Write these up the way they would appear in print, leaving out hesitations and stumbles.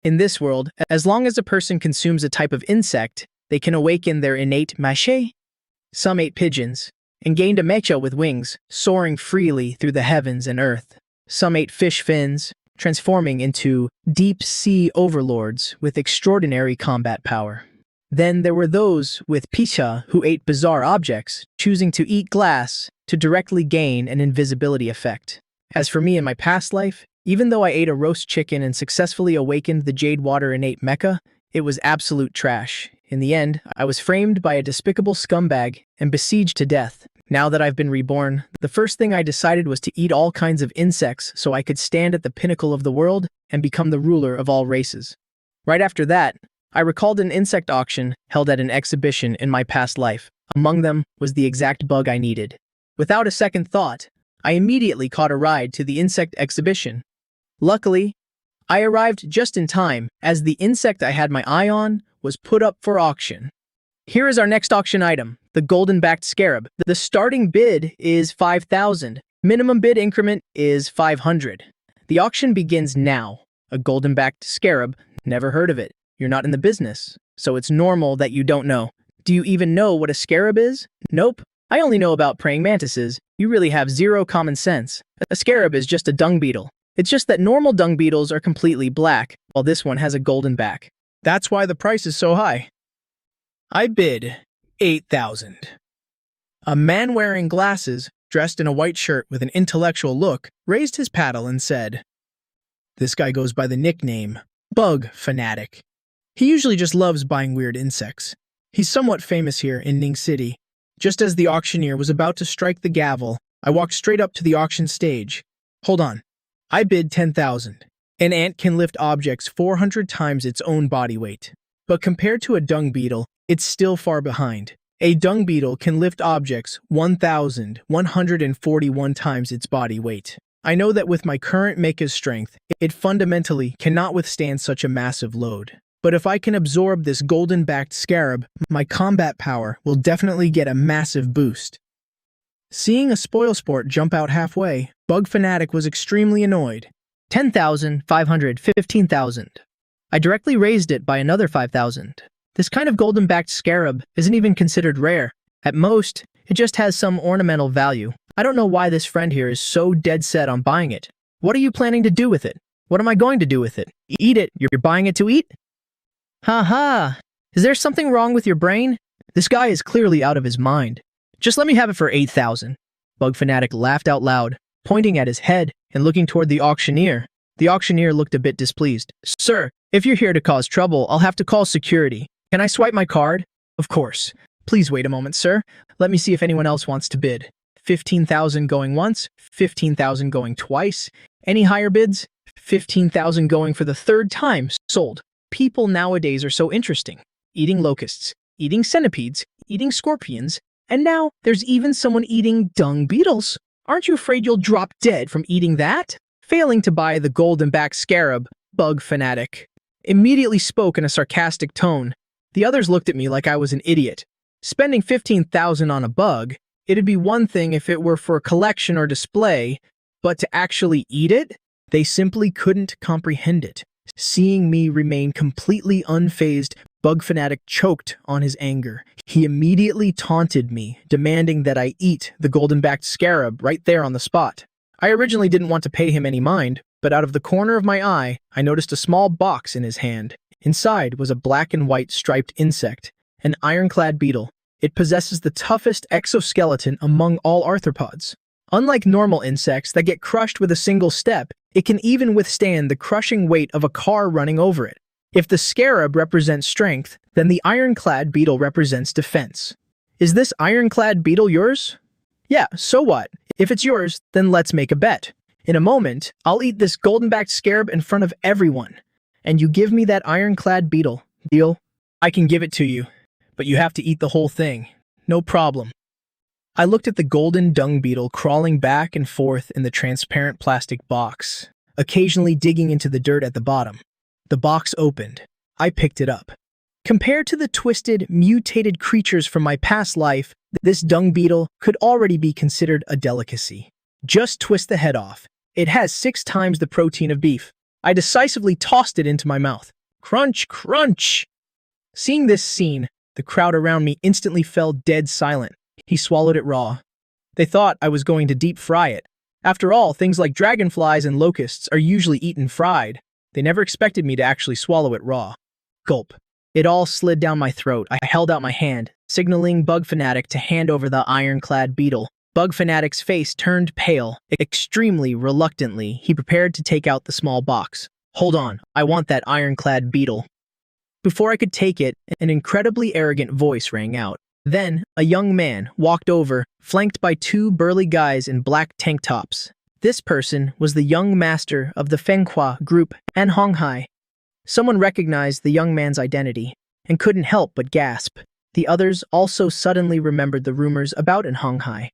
In this world, as long as a person consumes a type of insect, they can awaken their innate Mechas. Some ate pigeons and gained a Mecha with wings, soaring freely through the heavens and earth. Some ate fish fins, transforming into deep-sea overlords with extraordinary combat power. Then there were those with Pisha who ate bizarre objects, choosing to eat glass to directly gain an invisibility effect. As for me in my past life, even though I ate a roast chicken and successfully awakened the Jade Water innate mecha, it was absolute trash. In the end, I was framed by a despicable scumbag and besieged to death. Now that I've been reborn, the first thing I decided was to eat all kinds of insects so I could stand at the pinnacle of the world and become the ruler of all races. Right after that, I recalled an insect auction held at an exhibition in my past life. Among them was the exact bug I needed. Without a second thought, I immediately caught a ride to the insect exhibition. Luckily, I arrived just in time, as the insect I had my eye on was put up for auction. Here is our next auction item, the golden-backed scarab. The starting bid is 5,000. Minimum bid increment is 500. The auction begins now. A golden-backed scarab, never heard of it. You're not in the business, so it's normal that you don't know. Do you even know what a scarab is? Nope. I only know about praying mantises. You really have zero common sense. A scarab is just a dung beetle. It's just that normal dung beetles are completely black, while this one has a golden back. That's why the price is so high. I bid 8,000. A man wearing glasses, dressed in a white shirt with an intellectual look, raised his paddle and said, "This guy goes by the nickname Bug Fanatic. He usually just loves buying weird insects. He's somewhat famous here in Ning City." Just as the auctioneer was about to strike the gavel, I walked straight up to the auction stage. Hold on. I bid 10,000. An ant can lift objects 400 times its own body weight. But compared to a dung beetle, it's still far behind. A dung beetle can lift objects 1,141 times its body weight. I know that with my current Mechas strength, it fundamentally cannot withstand such a massive load. But if I can absorb this golden-backed scarab, my combat power will definitely get a massive boost. Seeing a spoilsport jump out halfway, Bug Fanatic was extremely annoyed. 10,500, 15,000. I directly raised it by another 5,000. This kind of golden-backed scarab isn't even considered rare. At most, it just has some ornamental value. I don't know why this friend here is so dead set on buying it. What are you planning to do with it? What am I going to do with it? Eat it? You're buying it to eat? Ha. Is there something wrong with your brain? This guy is clearly out of his mind. Just let me have it for 8,000. Bug Fanatic laughed out loud, pointing at his head and looking toward the auctioneer. The auctioneer looked a bit displeased. "Sir, if you're here to cause trouble, I'll have to call security. Can I swipe my card?" "Of course. Please wait a moment, sir. Let me see if anyone else wants to bid." 15,000 going once, 15,000 going twice. Any higher bids? 15,000 going for the third time. Sold. People nowadays are so interesting. Eating locusts, eating centipedes, eating scorpions, and now there's even someone eating dung beetles. Aren't you afraid you'll drop dead from eating that? Failing to buy the golden-backed scarab, Bug Fanatic immediately spoke in a sarcastic tone. The others looked at me like I was an idiot. Spending 15,000 on a bug, it'd be one thing if it were for collection or display, but to actually eat it? They simply couldn't comprehend it. Seeing me remain completely unfazed, Bug Fanatic choked on his anger. He immediately taunted me, demanding that I eat the golden-backed scarab right there on the spot. I originally didn't want to pay him any mind, but out of the corner of my eye, I noticed a small box in his hand. Inside was a black and white striped insect, an ironclad beetle. It possesses the toughest exoskeleton among all arthropods. Unlike normal insects that get crushed with a single step, it can even withstand the crushing weight of a car running over it. If the scarab represents strength, then the ironclad beetle represents defense. Is this ironclad beetle yours? Yeah, so what? If it's yours, then let's make a bet. In a moment, I'll eat this golden-backed scarab in front of everyone. And you give me that ironclad beetle. Deal? I can give it to you, but you have to eat the whole thing. No problem. I looked at the golden dung beetle crawling back and forth in the transparent plastic box, occasionally digging into the dirt at the bottom. The box opened. I picked it up. Compared to the twisted, mutated creatures from my past life, this dung beetle could already be considered a delicacy. Just twist the head off. It has 6 times the protein of beef. I decisively tossed it into my mouth. Crunch, crunch! Seeing this scene, the crowd around me instantly fell dead silent. He swallowed it raw. They thought I was going to deep fry it. After all, things like dragonflies and locusts are usually eaten fried. They never expected me to actually swallow it raw. Gulp. It all slid down my throat. I held out my hand, signaling Bug Fanatic to hand over the ironclad beetle. Bug Fanatic's face turned pale. Extremely reluctantly, he prepared to take out the small box. Hold on, I want that ironclad beetle. Before I could take it, an incredibly arrogant voice rang out. Then, a young man walked over, flanked by two burly guys in black tank tops. This person was the young master of the Fenghua group, An Honghai. Someone recognized the young man's identity, and couldn't help but gasp. The others also suddenly remembered the rumors about An Honghai.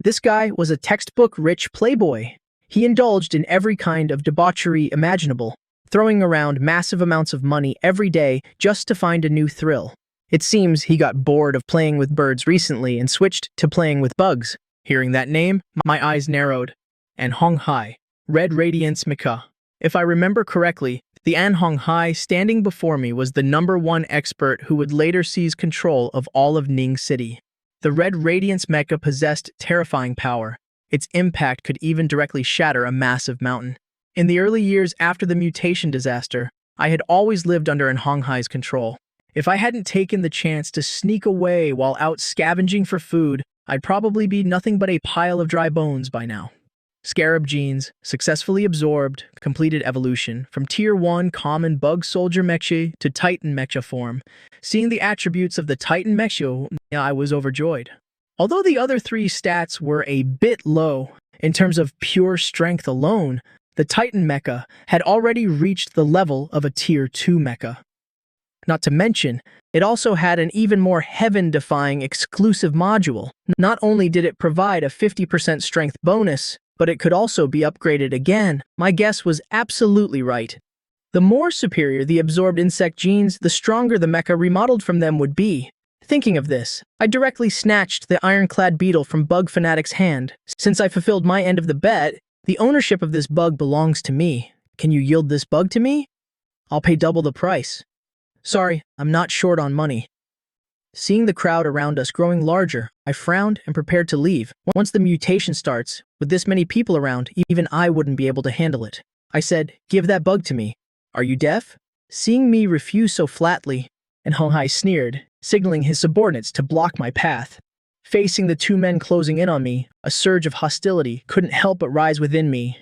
This guy was a textbook rich playboy. He indulged in every kind of debauchery imaginable, throwing around massive amounts of money every day just to find a new thrill. It seems he got bored of playing with birds recently and switched to playing with bugs. Hearing that name, my eyes narrowed. An Honghai, Red Radiance Mecha. If I remember correctly, the An Honghai standing before me was the #1 expert who would later seize control of all of Ning City. The Red Radiance Mecha possessed terrifying power. Its impact could even directly shatter a massive mountain. In the early years after the mutation disaster, I had always lived under An Honghai's control. If I hadn't taken the chance to sneak away while out scavenging for food, I'd probably be nothing but a pile of dry bones by now. Scarab genes, successfully absorbed, completed evolution, from Tier 1 common bug soldier Mecha to Titan Mecha form. Seeing the attributes of the Titan Mecha, I was overjoyed. Although the other three stats were a bit low, in terms of pure strength alone, the Titan Mecha had already reached the level of a Tier 2 Mecha. Not to mention, it also had an even more heaven-defying exclusive module. Not only did it provide a 50% strength bonus, but it could also be upgraded again. My guess was absolutely right. The more superior the absorbed insect genes, the stronger the mecha remodeled from them would be. Thinking of this, I directly snatched the ironclad beetle from Bug Fanatic's hand. Since I fulfilled my end of the bet, the ownership of this bug belongs to me. Can you yield this bug to me? I'll pay double the price. Sorry, I'm not short on money. Seeing the crowd around us growing larger, I frowned and prepared to leave. Once the mutation starts, with this many people around, even I wouldn't be able to handle it. I said, "Give that bug to me. Are you deaf?" Seeing me refuse so flatly, An Honghai sneered, signaling his subordinates to block my path. Facing the two men closing in on me, a surge of hostility couldn't help but rise within me.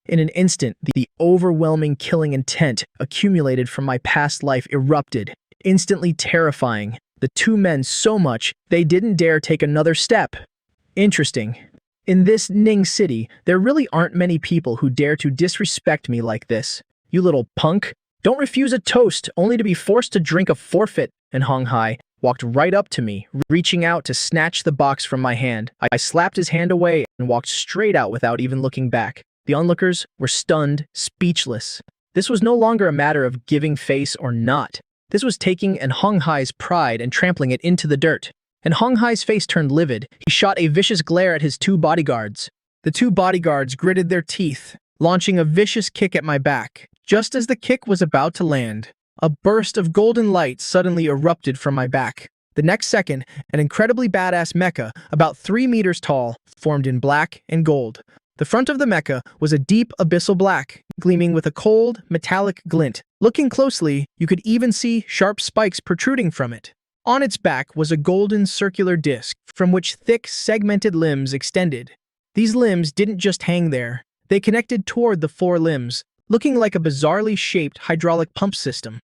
In an instant, the overwhelming killing intent accumulated from my past life erupted, instantly terrifying the two men so much they didn't dare take another step. Interesting. In this Ning City, there really aren't many people who dare to disrespect me like this. You little punk. Don't refuse a toast only to be forced to drink a forfeit. And Honghai walked right up to me, reaching out to snatch the box from my hand. I slapped his hand away and walked straight out without even looking back. The onlookers were stunned, speechless. This was no longer a matter of giving face or not. This was taking An Honghai's pride and trampling it into the dirt. An Honghai's face turned livid. He shot a vicious glare at his two bodyguards. The two bodyguards gritted their teeth, launching a vicious kick at my back. Just as the kick was about to land, a burst of golden light suddenly erupted from my back. The next second, an incredibly badass mecha, about 3 meters tall, formed in black and gold. The front of the mecha was a deep abyssal black, gleaming with a cold, metallic glint. Looking closely, you could even see sharp spikes protruding from it. On its back was a golden circular disc, from which thick, segmented limbs extended. These limbs didn't just hang there. They connected toward the 4 limbs, looking like a bizarrely shaped hydraulic pump system.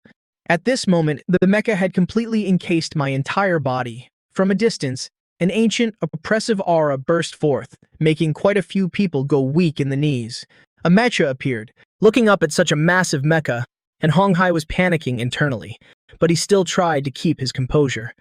At this moment, the mecha had completely encased my entire body. From a distance, an ancient, oppressive aura burst forth, making quite a few people go weak in the knees. A mecha appeared. Looking up at such a massive mecha, and Honghai was panicking internally, but he still tried to keep his composure.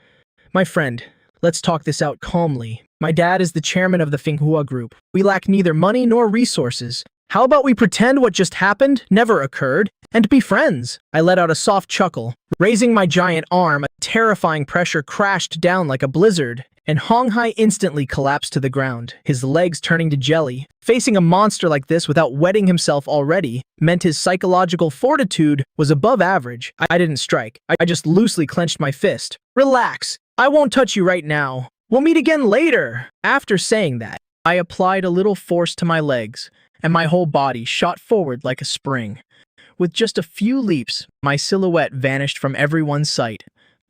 "My friend, let's talk this out calmly. My dad is the chairman of the Fenghua group. We lack neither money nor resources. How about we pretend what just happened never occurred, and be friends?" I let out a soft chuckle. Raising my giant arm, a terrifying pressure crashed down like a blizzard. and Honghai instantly collapsed to the ground, his legs turning to jelly. Facing a monster like this without wetting himself already meant his psychological fortitude was above average. I didn't strike. I just loosely clenched my fist. Relax. I won't touch you right now. We'll meet again later. After saying that, I applied a little force to my legs, and my whole body shot forward like a spring. With just a few leaps, my silhouette vanished from everyone's sight.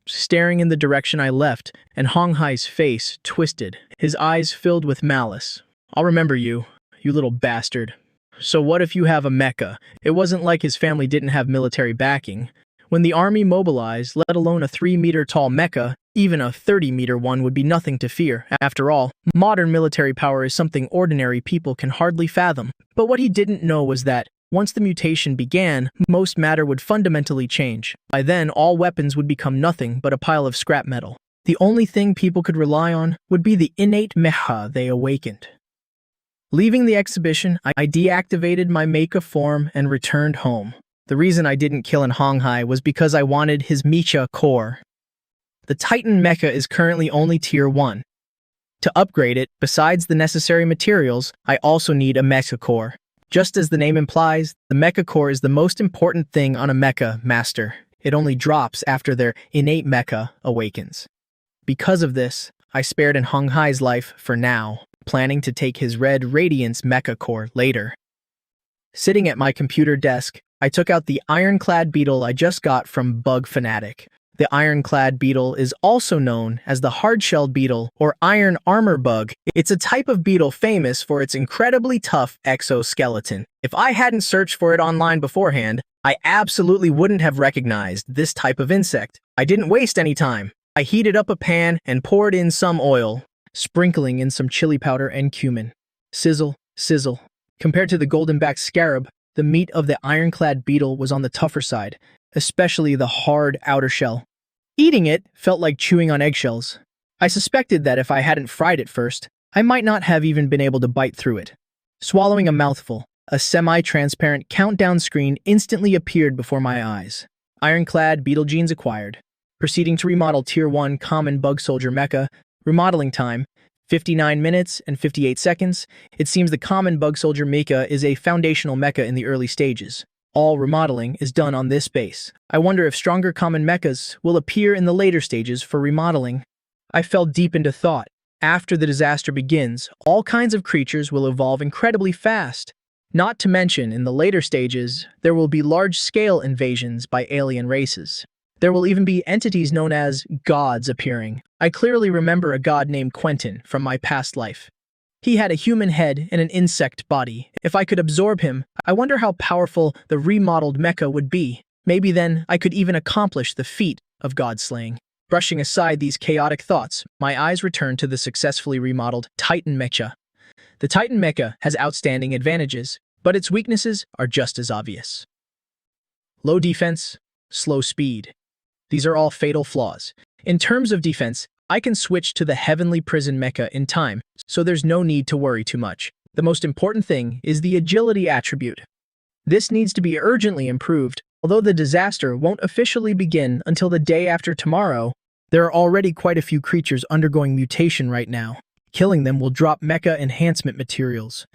Staring in the direction I left, and Honghai's face twisted, his eyes filled with malice. I'll remember you, you little bastard. So what if you have a mecha? It wasn't like his family didn't have military backing. When the army mobilized, let alone a 3-meter-tall mecha, even a 30-meter one would be nothing to fear. After all, modern military power is something ordinary people can hardly fathom. But what he didn't know was that, once the mutation began, most matter would fundamentally change. By then, all weapons would become nothing but a pile of scrap metal. The only thing people could rely on would be the innate mecha they awakened. Leaving the exhibition, I deactivated my mecha form and returned home. The reason I didn't kill Honghai was because I wanted his Mecha core. The Titan mecha is currently only Tier 1. To upgrade it, besides the necessary materials, I also need a mecha core. Just as the name implies, the mecha core is the most important thing on a mecha master. It only drops after their innate mecha awakens. Because of this, I spared Honghai's life for now, planning to take his Red Radiance mecha core later. Sitting at my computer desk, I took out the ironclad beetle I just got from Bug Fanatic. The ironclad beetle is also known as the hard-shelled beetle or iron armor bug. It's a type of beetle famous for its incredibly tough exoskeleton. If I hadn't searched for it online beforehand, I absolutely wouldn't have recognized this type of insect. I didn't waste any time. I heated up a pan and poured in some oil, sprinkling in some chili powder and cumin. Sizzle, sizzle. Compared to the golden-backed scarab, the meat of the ironclad beetle was on the tougher side, especially the hard outer shell. Eating it felt like chewing on eggshells. I suspected that if I hadn't fried it first, I might not have even been able to bite through it. Swallowing a mouthful, a semi-transparent countdown screen instantly appeared before my eyes. Ironclad beetle genes acquired. Proceeding to remodel Tier 1 Common Bug Soldier Mecha. Remodeling time, 59 minutes and 58 seconds. It seems the Common Bug Soldier Mecha is a foundational mecha in the early stages. All remodeling is done on this base. I wonder if stronger common mechas will appear in the later stages for remodeling. I fell deep into thought. After the disaster begins, all kinds of creatures will evolve incredibly fast. Not to mention, in the later stages, there will be large-scale invasions by alien races. There will even be entities known as gods appearing. I clearly remember a god named Quentin from my past life. He had a human head and an insect body. If I could absorb him, I wonder how powerful the remodeled mecha would be. Maybe then I could even accomplish the feat of god-slaying. Brushing aside these chaotic thoughts, my eyes returned to the successfully remodeled Titan mecha. The Titan mecha has outstanding advantages, but its weaknesses are just as obvious. Low defense, slow speed. These are all fatal flaws. In terms of defense, I can switch to the Heavenly Prison mecha in time, so there's no need to worry too much. The most important thing is the agility attribute. This needs to be urgently improved. Although the disaster won't officially begin until the day after tomorrow, there are already quite a few creatures undergoing mutation right now. Killing them will drop mecha enhancement materials.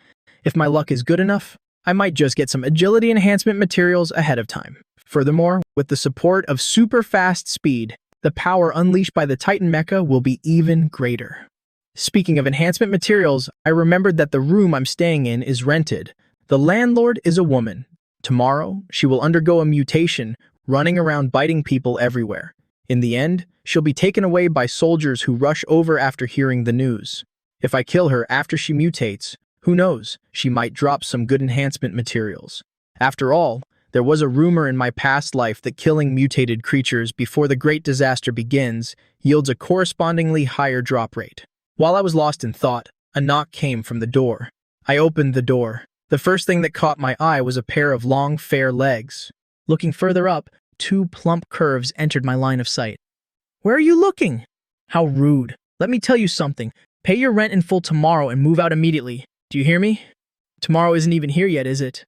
If my luck is good enough, I might just get some agility enhancement materials ahead of time. Furthermore, with the support of super fast speed, the power unleashed by the Titan mecha will be even greater. Speaking of enhancement materials, I remembered that the room I'm staying in is rented. The landlord is a woman. Tomorrow, she will undergo a mutation, running around biting people everywhere. In the end, she'll be taken away by soldiers who rush over after hearing the news. If I kill her after she mutates, who knows, she might drop some good enhancement materials. After all, there was a rumor in my past life that killing mutated creatures before the great disaster begins yields a correspondingly higher drop rate. While I was lost in thought, a knock came from the door. I opened the door. The first thing that caught my eye was a pair of long, fair legs. Looking further up, 2 plump curves entered my line of sight. "Where are you looking?" How rude. Let me tell you something. Pay your rent in full tomorrow and move out immediately. Do you hear me? Tomorrow isn't even here yet, is it?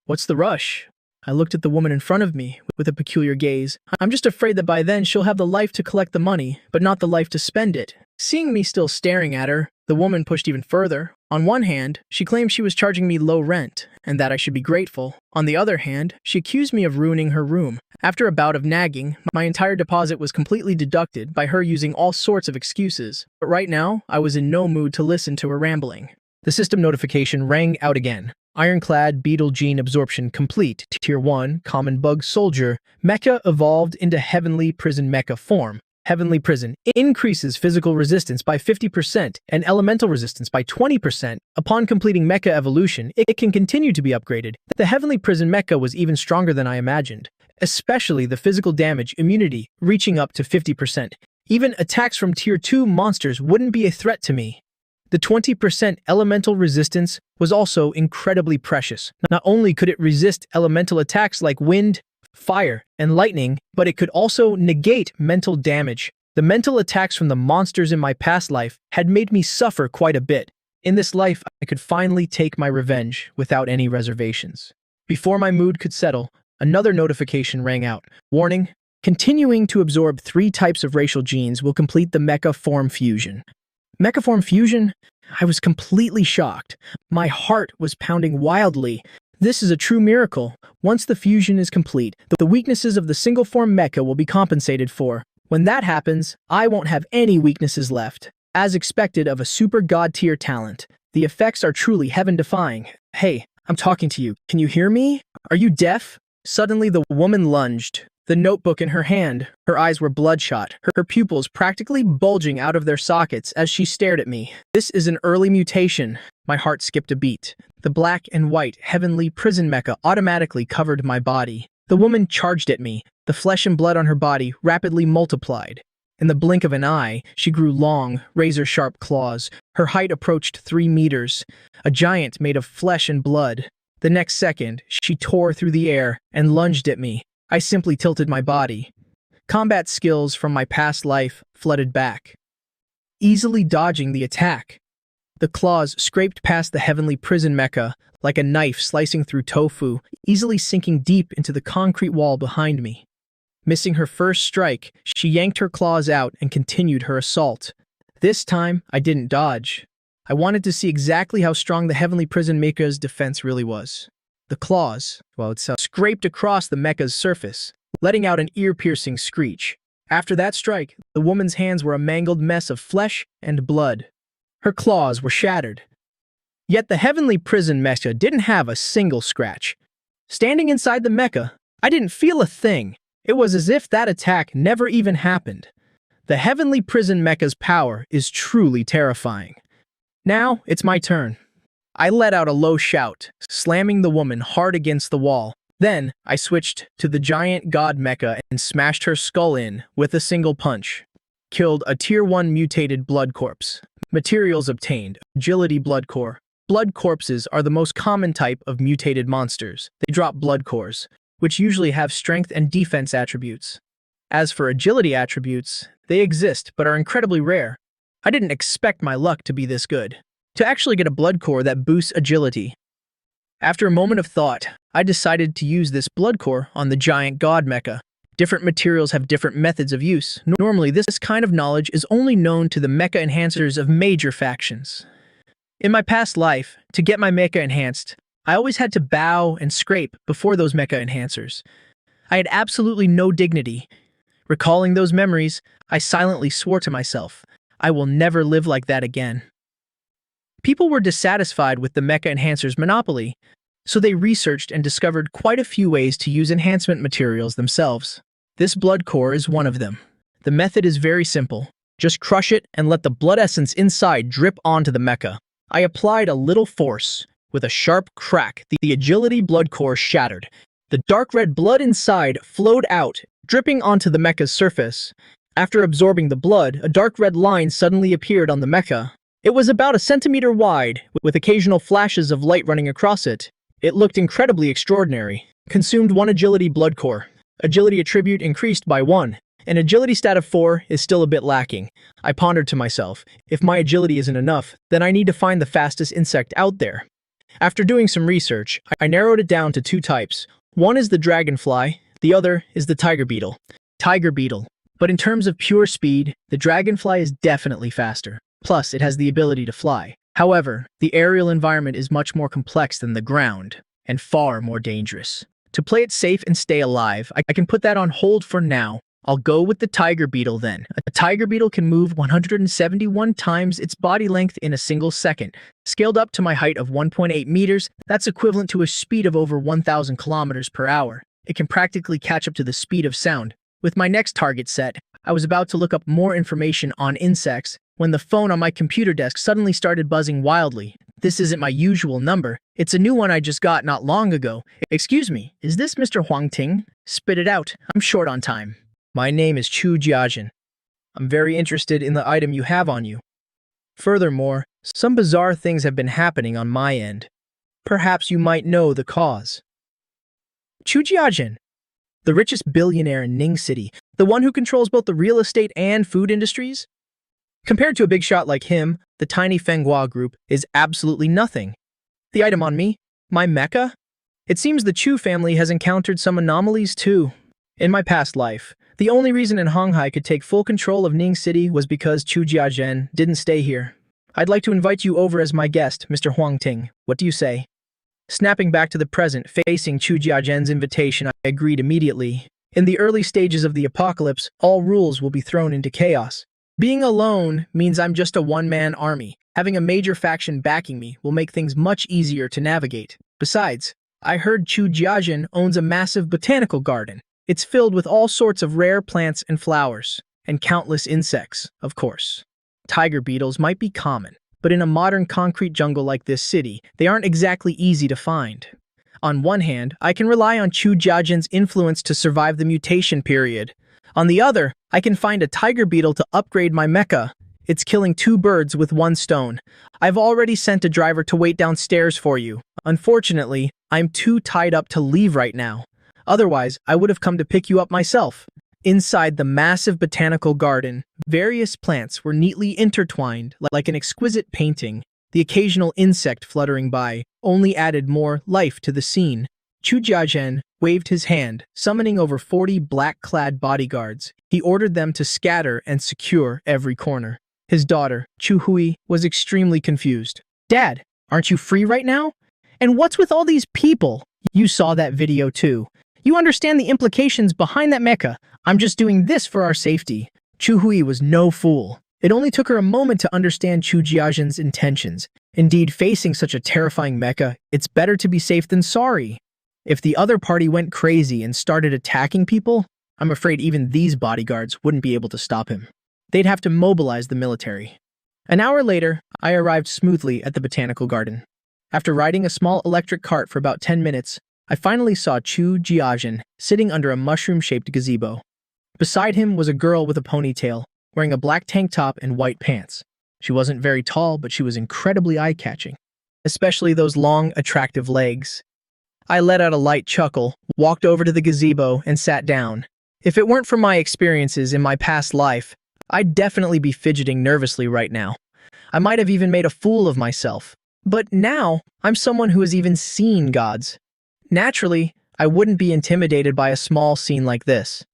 What's the rush? I looked at the woman in front of me with a peculiar gaze. I'm just afraid that by then she'll have the life to collect the money, but not the life to spend it. Seeing me still staring at her, the woman pushed even further. On one hand, she claimed she was charging me low rent, and that I should be grateful. On the other hand, she accused me of ruining her room. After a bout of nagging, my entire deposit was completely deducted by her using all sorts of excuses. But right now, I was in no mood to listen to her rambling. The system notification rang out again. Ironclad Beetle Gene Absorption complete. Tier 1 Common Bug Soldier. Mecha evolved into Heavenly Prison Mecha form. Heavenly Prison increases physical resistance by 50% and elemental resistance by 20%. Upon completing Mecha evolution, it can continue to be upgraded. The Heavenly Prison Mecha was even stronger than I imagined, especially the physical damage immunity reaching up to 50%. Even attacks from Tier 2 monsters wouldn't be a threat to me. The 20% elemental resistance was also incredibly precious. Not only could it resist elemental attacks like wind, fire, and lightning, but it could also negate mental damage. The mental attacks from the monsters in my past life had made me suffer quite a bit. In this life, I could finally take my revenge without any reservations. Before my mood could settle, another notification rang out. Warning, continuing to absorb 3 types of racial genes will complete the Mecha form fusion. Mecha form fusion? I was completely shocked. My heart was pounding wildly. This is a true miracle. Once the fusion is complete, the weaknesses of the single form mecha will be compensated for. When that happens, I won't have any weaknesses left. As expected of a super god tier talent, the effects are truly heaven-defying. Hey, I'm talking to you. Can you hear me? Are you deaf? Suddenly the woman lunged, the notebook in her hand. Her eyes were bloodshot, her pupils practically bulging out of their sockets as she stared at me. This is an early mutation. My heart skipped a beat. The black and white heavenly prison mecha automatically covered my body. The woman charged at me. The flesh and blood on her body rapidly multiplied. In the blink of an eye, she grew long, razor-sharp claws. Her height approached 3 meters, a giant made of flesh and blood. The next second, she tore through the air and lunged at me. I simply tilted my body. Combat skills from my past life flooded back, easily dodging the attack. The claws scraped past the heavenly prison mecha like a knife slicing through tofu, easily sinking deep into the concrete wall behind me. Missing her first strike, she yanked her claws out and continued her assault. This time, I didn't dodge. I wanted to see exactly how strong the heavenly prison mecha's defense really was. The claws, well, itself, scraped across the mecha's surface, letting out an ear-piercing screech. After that strike, the woman's hands were a mangled mess of flesh and blood. Her claws were shattered. Yet the heavenly prison mecha didn't have a single scratch. Standing inside the mecha, I didn't feel a thing. It was as if that attack never even happened. The heavenly prison mecha's power is truly terrifying. Now, it's my turn. I let out a low shout, slamming the woman hard against the wall. Then, I switched to the giant god mecha and smashed her skull in with a single punch. Killed a Tier 1 mutated blood corpse. Materials obtained: Agility Blood Core. Blood corpses are the most common type of mutated monsters. They drop blood cores, which usually have strength and defense attributes. As for agility attributes, they exist but are incredibly rare. I didn't expect my luck to be this good, to actually get a blood core that boosts agility. After a moment of thought, I decided to use this blood core on the giant god mecha. Different materials have different methods of use. Normally, this kind of knowledge is only known to the mecha enhancers of major factions. In my past life, to get my mecha enhanced, I always had to bow and scrape before those mecha enhancers. I had absolutely no dignity. Recalling those memories, I silently swore to myself, I will never live like that again. People were dissatisfied with the mecha enhancer's monopoly, so they researched and discovered quite a few ways to use enhancement materials themselves. This blood core is one of them. The method is very simple. Just crush it and let the blood essence inside drip onto the mecha. I applied a little force. With a sharp crack, the agility blood core shattered. The dark red blood inside flowed out, dripping onto the mecha's surface. After absorbing the blood, a dark red line suddenly appeared on the mecha. It was about a centimeter wide, with occasional flashes of light running across it. It looked incredibly extraordinary. Consumed 1 agility blood core. Agility attribute increased by 1. An agility stat of 4 is still a bit lacking. I pondered to myself, if my agility isn't enough, then I need to find the fastest insect out there. After doing some research, I narrowed it down to 2 types. One is the dragonfly, the other is the tiger beetle. Tiger beetle. But in terms of pure speed, the Dragonfly is definitely faster. Plus, it has the ability to fly. However, the aerial environment is much more complex than the ground, and far more dangerous. To play it safe and stay alive, I can put that on hold for now. I'll go with the tiger beetle then. A tiger beetle can move 171 times its body length in a single second. Scaled up to my height of 1.8 meters, that's equivalent to a speed of over 1,000 kilometers per hour. It can practically catch up to the speed of sound. With my next target set, I was about to look up more information on insects when the phone on my computer desk suddenly started buzzing wildly. This isn't my usual number. It's a new one I just got not long ago. Excuse me, is this Mr. Huang Ting? Spit it out. I'm short on time. My name is Chu Jiajin. I'm very interested in the item you have on you. Furthermore, some bizarre things have been happening on my end. Perhaps you might know the cause. Chu Jiajin, the richest billionaire in Ning City, the one who controls both the real estate and food industries? Compared to a big shot like him, the tiny Fenghua group is absolutely nothing. The item on me? My mecha? It seems the Chu family has encountered some anomalies too. In my past life, the only reason in Honghai could take full control of Ning City was because Chu Jiazhen didn't stay here. I'd like to invite you over as my guest, Mr. Huang Ting. What do you say? Snapping back to the present, facing Chu Jiazhen's invitation, I agreed immediately. In the early stages of the apocalypse, all rules will be thrown into chaos. Being alone means I'm just a one-man army. Having a major faction backing me will make things much easier to navigate. Besides, I heard Chu Jiazhen owns a massive botanical garden. It's filled with all sorts of rare plants and flowers, and countless insects, of course. Tiger beetles might be common, but in a modern concrete jungle like this city, they aren't exactly easy to find. On one hand, I can rely on Chu Jiazhen's influence to survive the mutation period. On the other, I can find a tiger beetle to upgrade my mecha. It's killing two birds with one stone. I've already sent a driver to wait downstairs for you. Unfortunately, I'm too tied up to leave right now. Otherwise, I would have come to pick you up myself. Inside the massive botanical garden, various plants were neatly intertwined like an exquisite painting. The occasional insect fluttering by only added more life to the scene. Chu Jiazhen waved his hand, summoning over 40 black-clad bodyguards. He ordered them to scatter and secure every corner. His daughter, Chu Hui, was extremely confused. Dad, aren't you free right now? And what's with all these people? You saw that video too. You understand the implications behind that mecha. I'm just doing this for our safety. Chu Hui was no fool. It only took her a moment to understand Chu Jiazhen's intentions. Indeed, facing such a terrifying mecha, it's better to be safe than sorry. If the other party went crazy and started attacking people, I'm afraid even these bodyguards wouldn't be able to stop him. They'd have to mobilize the military. An hour later, I arrived smoothly at the botanical garden. After riding a small electric cart for about 10 minutes, I finally saw Chu Jiazhen sitting under a mushroom-shaped gazebo. Beside him was a girl with a ponytail, wearing a black tank top and white pants. She wasn't very tall, but she was incredibly eye-catching, especially those long, attractive legs. I let out a light chuckle, walked over to the gazebo, and sat down. If it weren't for my experiences in my past life, I'd definitely be fidgeting nervously right now. I might have even made a fool of myself. But now, I'm someone who has even seen gods. Naturally, I wouldn't be intimidated by a small scene like this.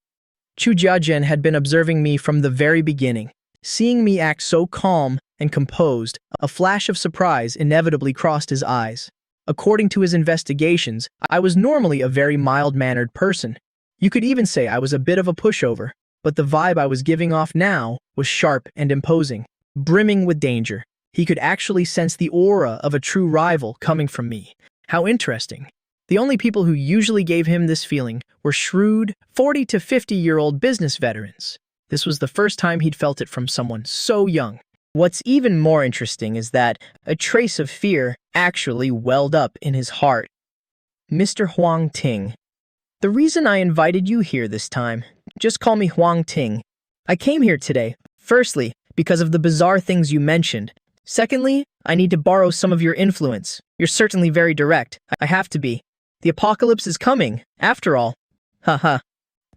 Chu Jiazhen had been observing me from the very beginning. Seeing me act so calm and composed, a flash of surprise inevitably crossed his eyes. According to his investigations, I was normally a very mild-mannered person. You could even say I was a bit of a pushover, but the vibe I was giving off now was sharp and imposing, brimming with danger. He could actually sense the aura of a true rival coming from me. How interesting. The only people who usually gave him this feeling were shrewd, 40 to 50-year-old business veterans. This was the first time he'd felt it from someone so young. What's even more interesting is that a trace of fear actually welled up in his heart. Mr. Huang Ting. The reason I invited you here this time, just call me Huang Ting. I came here today, firstly, because of the bizarre things you mentioned. Secondly, I need to borrow some of your influence. You're certainly very direct. I have to be. The apocalypse is coming, after all. Haha.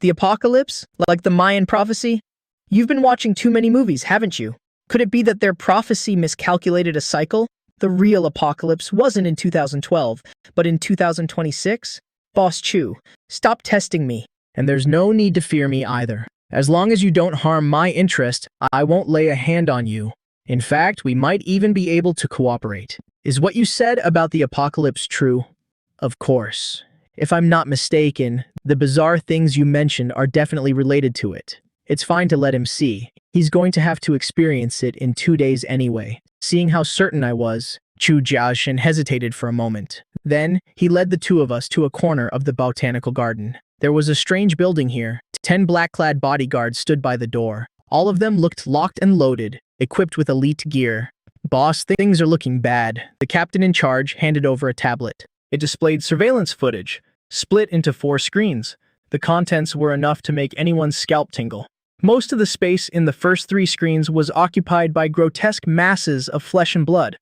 The apocalypse? Like the Mayan prophecy? You've been watching too many movies, haven't you? Could it be that their prophecy miscalculated a cycle? The real apocalypse wasn't in 2012, but in 2026? Boss Chu, stop testing me. And there's no need to fear me either. As long as you don't harm my interest, I won't lay a hand on you. In fact, we might even be able to cooperate. Is what you said about the apocalypse true? Of course. If I'm not mistaken, the bizarre things you mentioned are definitely related to it. It's fine to let him see. He's going to have to experience it in 2 days anyway. Seeing how certain I was, Chu Jiaxin hesitated for a moment. Then, he led the two of us to a corner of the botanical garden. There was a strange building here. 10 black-clad bodyguards stood by the door. All of them looked locked and loaded, equipped with elite gear. Boss, things are looking bad. The captain in charge handed over a tablet. It displayed surveillance footage, split into 4 screens. The contents were enough to make anyone's scalp tingle. Most of the space in the first 3 screens was occupied by grotesque masses of flesh and blood.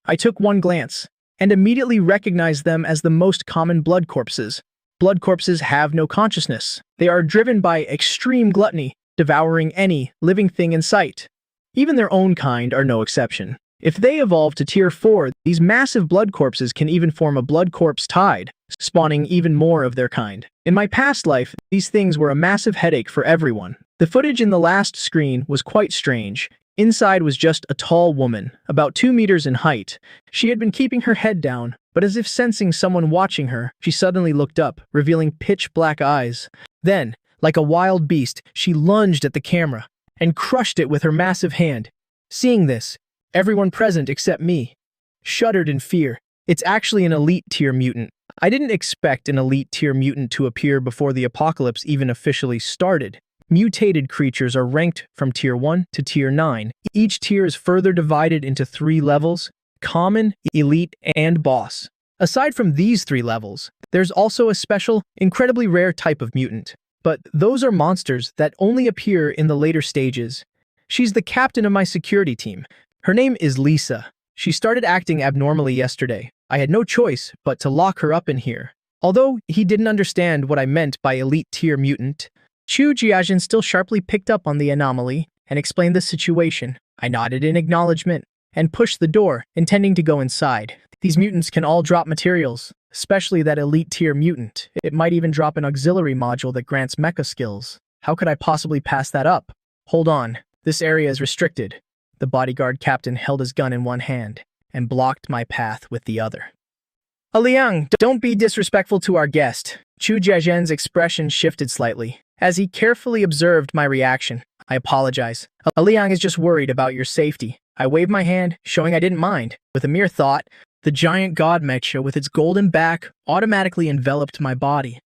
I took one glance, and immediately recognized them as the most common blood corpses. Blood corpses have no consciousness. They are driven by extreme gluttony, devouring any living thing in sight. Even their own kind are no exception. If they evolve to Tier 4, these massive blood corpses can even form a blood corpse tide, spawning even more of their kind. In my past life, these things were a massive headache for everyone. The footage in the last screen was quite strange. Inside was just a tall woman, about 2 meters in height. She had been keeping her head down, but as if sensing someone watching her, she suddenly looked up, revealing pitch-black eyes. Then, like a wild beast, she lunged at the camera and crushed it with her massive hand. Seeing this, everyone present except me shuddered in fear. It's actually an elite tier mutant. I didn't expect an elite tier mutant to appear before the apocalypse even officially started. Mutated creatures are ranked from Tier 1 to Tier 9. Each tier is further divided into 3 levels: Common, Elite, and Boss. Aside from these 3 levels, there's also a special, incredibly rare type of mutant. But those are monsters that only appear in the later stages. She's the captain of my security team. Her name is Lisa. She started acting abnormally yesterday. I had no choice but to lock her up in here. Although he didn't understand what I meant by elite tier mutant, Chu Jiaxin still sharply picked up on the anomaly and explained the situation. I nodded in acknowledgement and pushed the door, intending to go inside. These mutants can all drop materials, especially that elite tier mutant. It might even drop an auxiliary module that grants mecha skills. How could I possibly pass that up? Hold on, this area is restricted. The bodyguard captain held his gun in one hand and blocked my path with the other. Liang, don't be disrespectful to our guest. Chu Jiaxin's expression shifted slightly as he carefully observed my reaction. I apologize. Liang is just worried about your safety. I waved my hand, showing I didn't mind. With a mere thought, the giant god Mecha with its golden back automatically enveloped my body.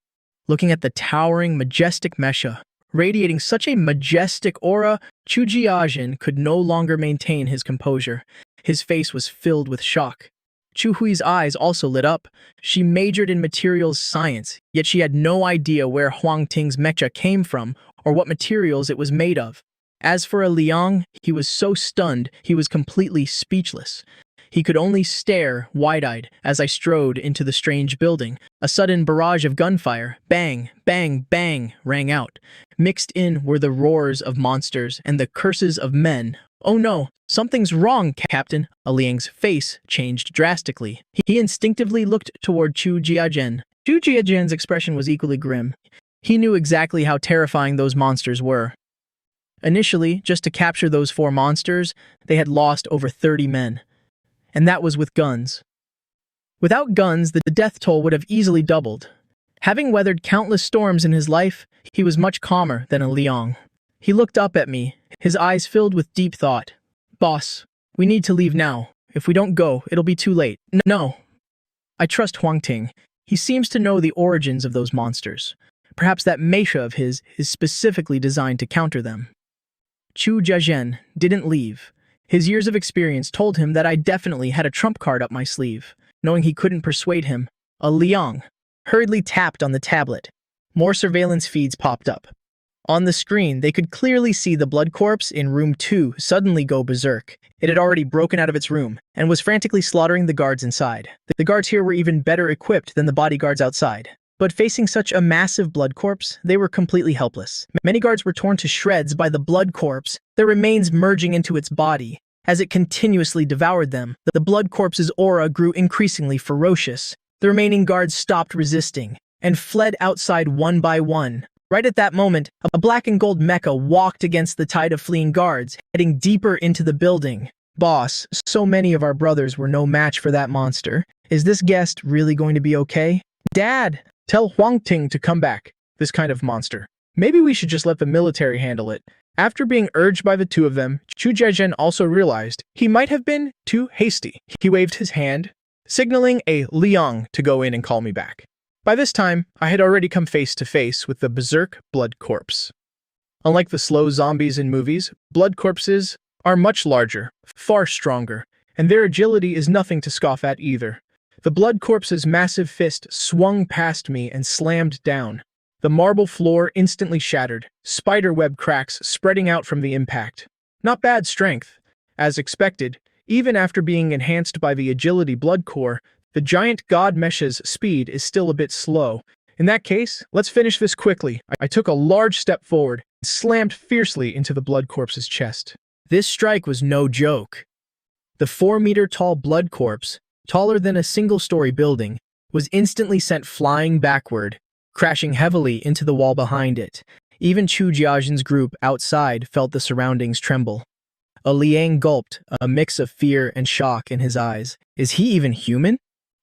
Looking at the towering, majestic Mecha, radiating such a majestic aura, Chu Jiaxin could no longer maintain his composure. His face was filled with shock. Chu Hui's eyes also lit up. She majored in materials science, yet she had no idea where Huang Ting's mecha came from or what materials it was made of. As for Liang, he was so stunned he was completely speechless. He could only stare, wide-eyed, as I strode into the strange building. A sudden barrage of gunfire, bang, bang, bang, rang out. Mixed in were the roars of monsters and the curses of men. Oh no, something's wrong, Captain. Liang's face changed drastically. He instinctively looked toward Chu Jiaxin. Chu Jiaxin's expression was equally grim. He knew exactly how terrifying those monsters were. Initially, just to capture those 4 monsters, they had lost over 30 men. And that was with guns. Without guns, the death toll would have easily doubled. Having weathered countless storms in his life, he was much calmer than Liang. He looked up at me, his eyes filled with deep thought. Boss, we need to leave now. If we don't go, it'll be too late. No. I trust Huang Ting. He seems to know the origins of those monsters. Perhaps that mecha of his is specifically designed to counter them. Chu Jiaxin didn't leave. His years of experience told him that I definitely had a trump card up my sleeve. Knowing he couldn't persuade him, Liang hurriedly tapped on the tablet. More surveillance feeds popped up. On the screen, they could clearly see the blood corpse in room 2 suddenly go berserk. It had already broken out of its room and was frantically slaughtering the guards inside. The guards here were even better equipped than the bodyguards outside. But facing such a massive blood corpse, they were completely helpless. Many guards were torn to shreds by the blood corpse, their remains merging into its body. As it continuously devoured them, the blood corpse's aura grew increasingly ferocious. The remaining guards stopped resisting and fled outside one by one. Right at that moment, a black and gold mecha walked against the tide of fleeing guards, heading deeper into the building. Boss, so many of our brothers were no match for that monster. Is this guest really going to be okay? Dad, tell Huang Ting to come back. This kind of monster. Maybe we should just let the military handle it. After being urged by the two of them, Chu Jiazhen also realized he might have been too hasty. He waved his hand, signaling a Liang to go in and call me back. By this time, I had already come face to face with the berserk blood corpse. Unlike the slow zombies in movies, blood corpses are much larger, far stronger, and their agility is nothing to scoff at either. The blood corpse's massive fist swung past me and slammed down. The marble floor instantly shattered, spiderweb cracks spreading out from the impact. Not bad strength. As expected, even after being enhanced by the agility blood core, the giant god Mechas' speed is still a bit slow. In that case, let's finish this quickly. I took a large step forward and slammed fiercely into the blood corpse's chest. This strike was no joke. The 4-meter-tall blood corpse, taller than a single-story building, was instantly sent flying backward, crashing heavily into the wall behind it. Even Chu Jiazhen's group outside felt the surroundings tremble. A Liang gulped, a mix of fear and shock in his eyes. Is he even human?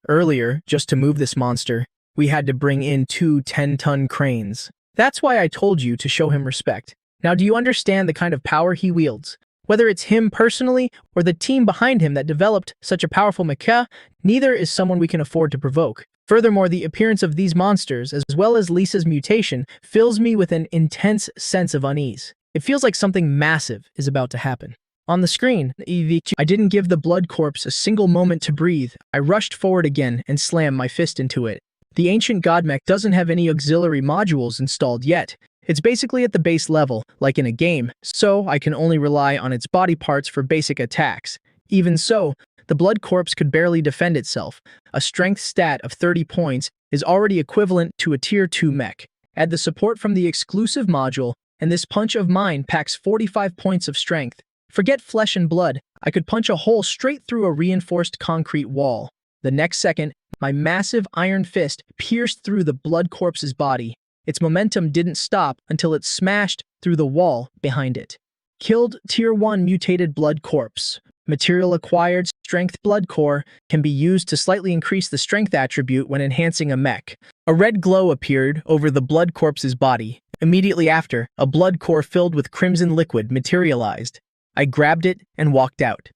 Earlier, just to move this monster, we had to bring in 2 10-ton cranes. That's why I told you to show him respect. Now do you understand the kind of power he wields? Whether it's him personally or the team behind him that developed such a powerful mecha, neither is someone we can afford to provoke. Furthermore, the appearance of these monsters, as well as Lisa's mutation, fills me with an intense sense of unease. It feels like something massive is about to happen. On the screen, I didn't give the blood corpse a single moment to breathe. I rushed forward again and slammed my fist into it. The ancient god mech doesn't have any auxiliary modules installed yet. It's basically at the base level, like in a game, so I can only rely on its body parts for basic attacks. Even so, the blood corpse could barely defend itself. A strength stat of 30 points is already equivalent to a tier 2 mech. Add the support from the exclusive module, and this punch of mine packs 45 points of strength. Forget flesh and blood, I could punch a hole straight through a reinforced concrete wall. The next second, my massive iron fist pierced through the blood corpse's body. Its momentum didn't stop until it smashed through the wall behind it. Killed Tier 1 mutated blood corpse. Material acquired strength blood core can be used to slightly increase the strength attribute when enhancing a mech. A red glow appeared over the blood corpse's body. Immediately after, a blood core filled with crimson liquid materialized. I grabbed it and walked out.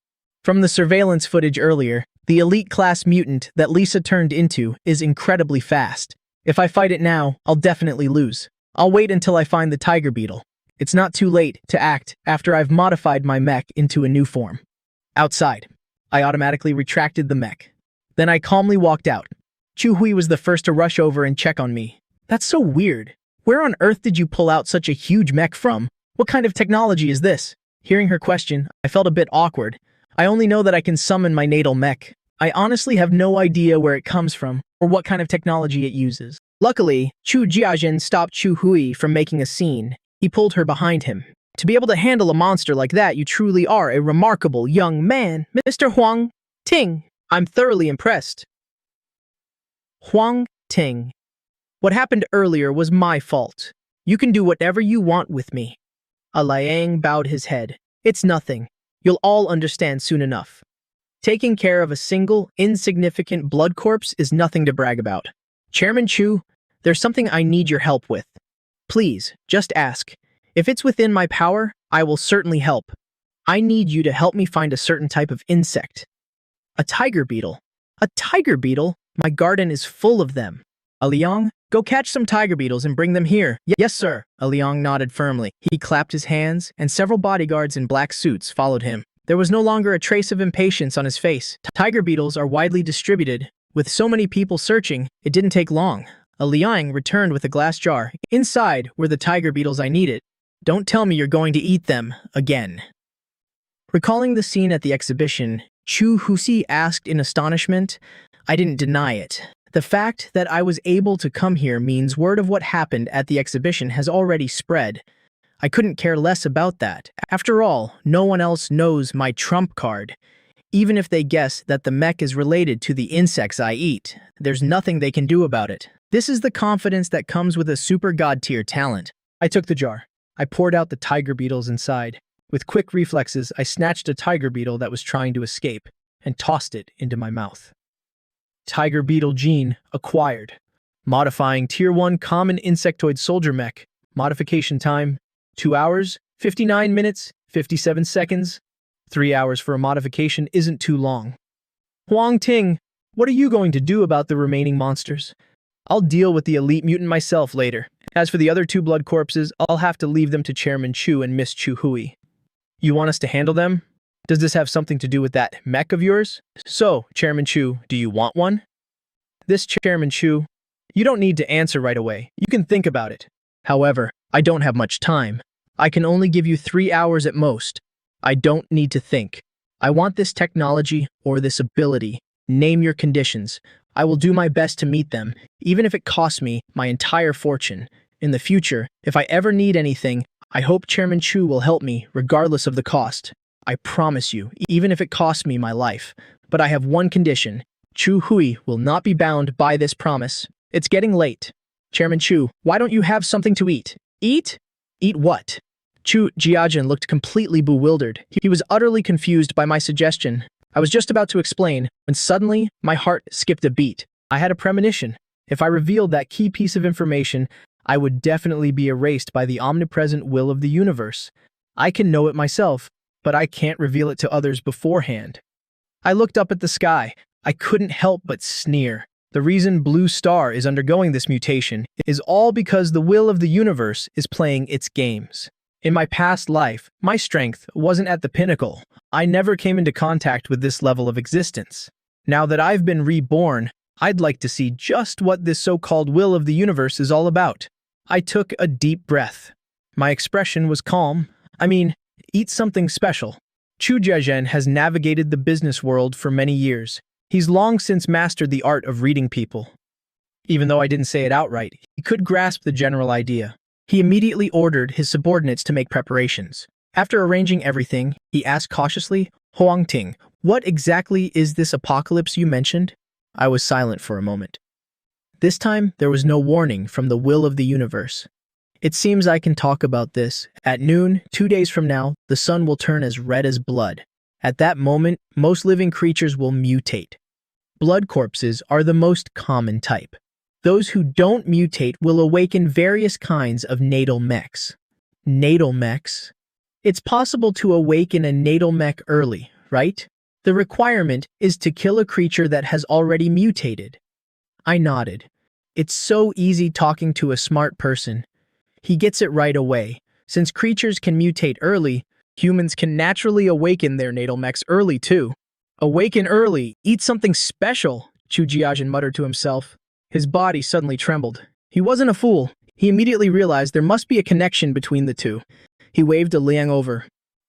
From the surveillance footage earlier, the elite class mutant that Lisa turned into is incredibly fast. If I fight it now, I'll definitely lose. I'll wait until I find the tiger beetle. It's not too late to act after I've modified my mech into a new form. Outside, I automatically retracted the mech. Then I calmly walked out. Chu Hui was the first to rush over and check on me. That's so weird. Where on earth did you pull out such a huge mech from? What kind of technology is this? Hearing her question, I felt a bit awkward. I only know that I can summon my natal mech. I honestly have no idea where it comes from or what kind of technology it uses. Luckily, Chu Jiazhen stopped Chu Hui from making a scene. He pulled her behind him. To be able to handle a monster like that, you truly are a remarkable young man, Mr. Huang Ting. I'm thoroughly impressed. Huang Ting. What happened earlier was my fault. You can do whatever you want with me. A Liang bowed his head. It's nothing. You'll all understand soon enough. Taking care of a single, insignificant blood corpse is nothing to brag about. Chairman Chu, there's something I need your help with. Please, just ask. If it's within my power, I will certainly help. I need you to help me find a certain type of insect. A tiger beetle. A tiger beetle? My garden is full of them. Liang, go catch some tiger beetles and bring them here. Yes, sir. Liang nodded firmly. He clapped his hands, and several bodyguards in black suits followed him. There was no longer a trace of impatience on his face. Tiger beetles are widely distributed. With so many people searching, it didn't take long. Liang returned with a glass jar. Inside were the tiger beetles I needed. Don't tell me you're going to eat them again. Recalling the scene at the exhibition, Chu Husi asked in astonishment. I didn't deny it. The fact that I was able to come here means word of what happened at the exhibition has already spread. I couldn't care less about that. After all, no one else knows my trump card. Even if they guess that the mech is related to the insects I eat, there's nothing they can do about it. This is the confidence that comes with a super god-tier talent. I took the jar. I poured out the tiger beetles inside. With quick reflexes, I snatched a tiger beetle that was trying to escape and tossed it into my mouth. Tiger beetle gene acquired. Modifying Tier 1 Common Insectoid Soldier Mech. Modification time, 2 hours, 59 minutes, 57 seconds. 3 hours for a modification isn't too long. Huang Ting, what are you going to do about the remaining monsters? I'll deal with the elite mutant myself later. As for the other 2 blood corpses, I'll have to leave them to Chairman Chu and Miss Chu Hui. You want us to handle them? Does this have something to do with that mech of yours? So, Chairman Chu, do you want one? This Chairman Chu, you don't need to answer right away. You can think about it. However, I don't have much time. I can only give you 3 hours at most. I don't need to think. I want this technology or this ability. Name your conditions. I will do my best to meet them, even if it costs me my entire fortune. In the future, if I ever need anything, I hope Chairman Chu will help me regardless of the cost. I promise you, even if it costs me my life. But I have one condition. Chu Hui will not be bound by this promise. It's getting late. Chairman Chu, why don't you have something to eat? Eat? Eat what? Chu Jiajin looked completely bewildered. He was utterly confused by my suggestion. I was just about to explain, when suddenly, my heart skipped a beat. I had a premonition. If I revealed that key piece of information, I would definitely be erased by the omnipresent will of the universe. I can know it myself, but I can't reveal it to others beforehand. I looked up at the sky. I couldn't help but sneer. The reason Blue Star is undergoing this mutation is all because the will of the universe is playing its games. In my past life, my strength wasn't at the pinnacle. I never came into contact with this level of existence. Now that I've been reborn, I'd like to see just what this so-called will of the universe is all about. I took a deep breath. My expression was calm. Eat something special. Chu Jiazhen has navigated the business world for many years. He's long since mastered the art of reading people. Even though I didn't say it outright, he could grasp the general idea. He immediately ordered his subordinates to make preparations. After arranging everything, he asked cautiously, Huang Ting, what exactly is this apocalypse you mentioned? I was silent for a moment. This time, there was no warning from the will of the universe. It seems I can talk about this. At noon, 2 days from now, the sun will turn as red as blood. At that moment, most living creatures will mutate. Blood corpses are the most common type. Those who don't mutate will awaken various kinds of natal mechs. Natal mechs? It's possible to awaken a natal mech early, right? The requirement is to kill a creature that has already mutated. I nodded. It's so easy talking to a smart person. He gets it right away. Since creatures can mutate early, humans can naturally awaken their natal mechs early too. Awaken early, eat something special, Chu Jiajin muttered to himself. His body suddenly trembled. He wasn't a fool. He immediately realized there must be a connection between the two. He waved a Liang over.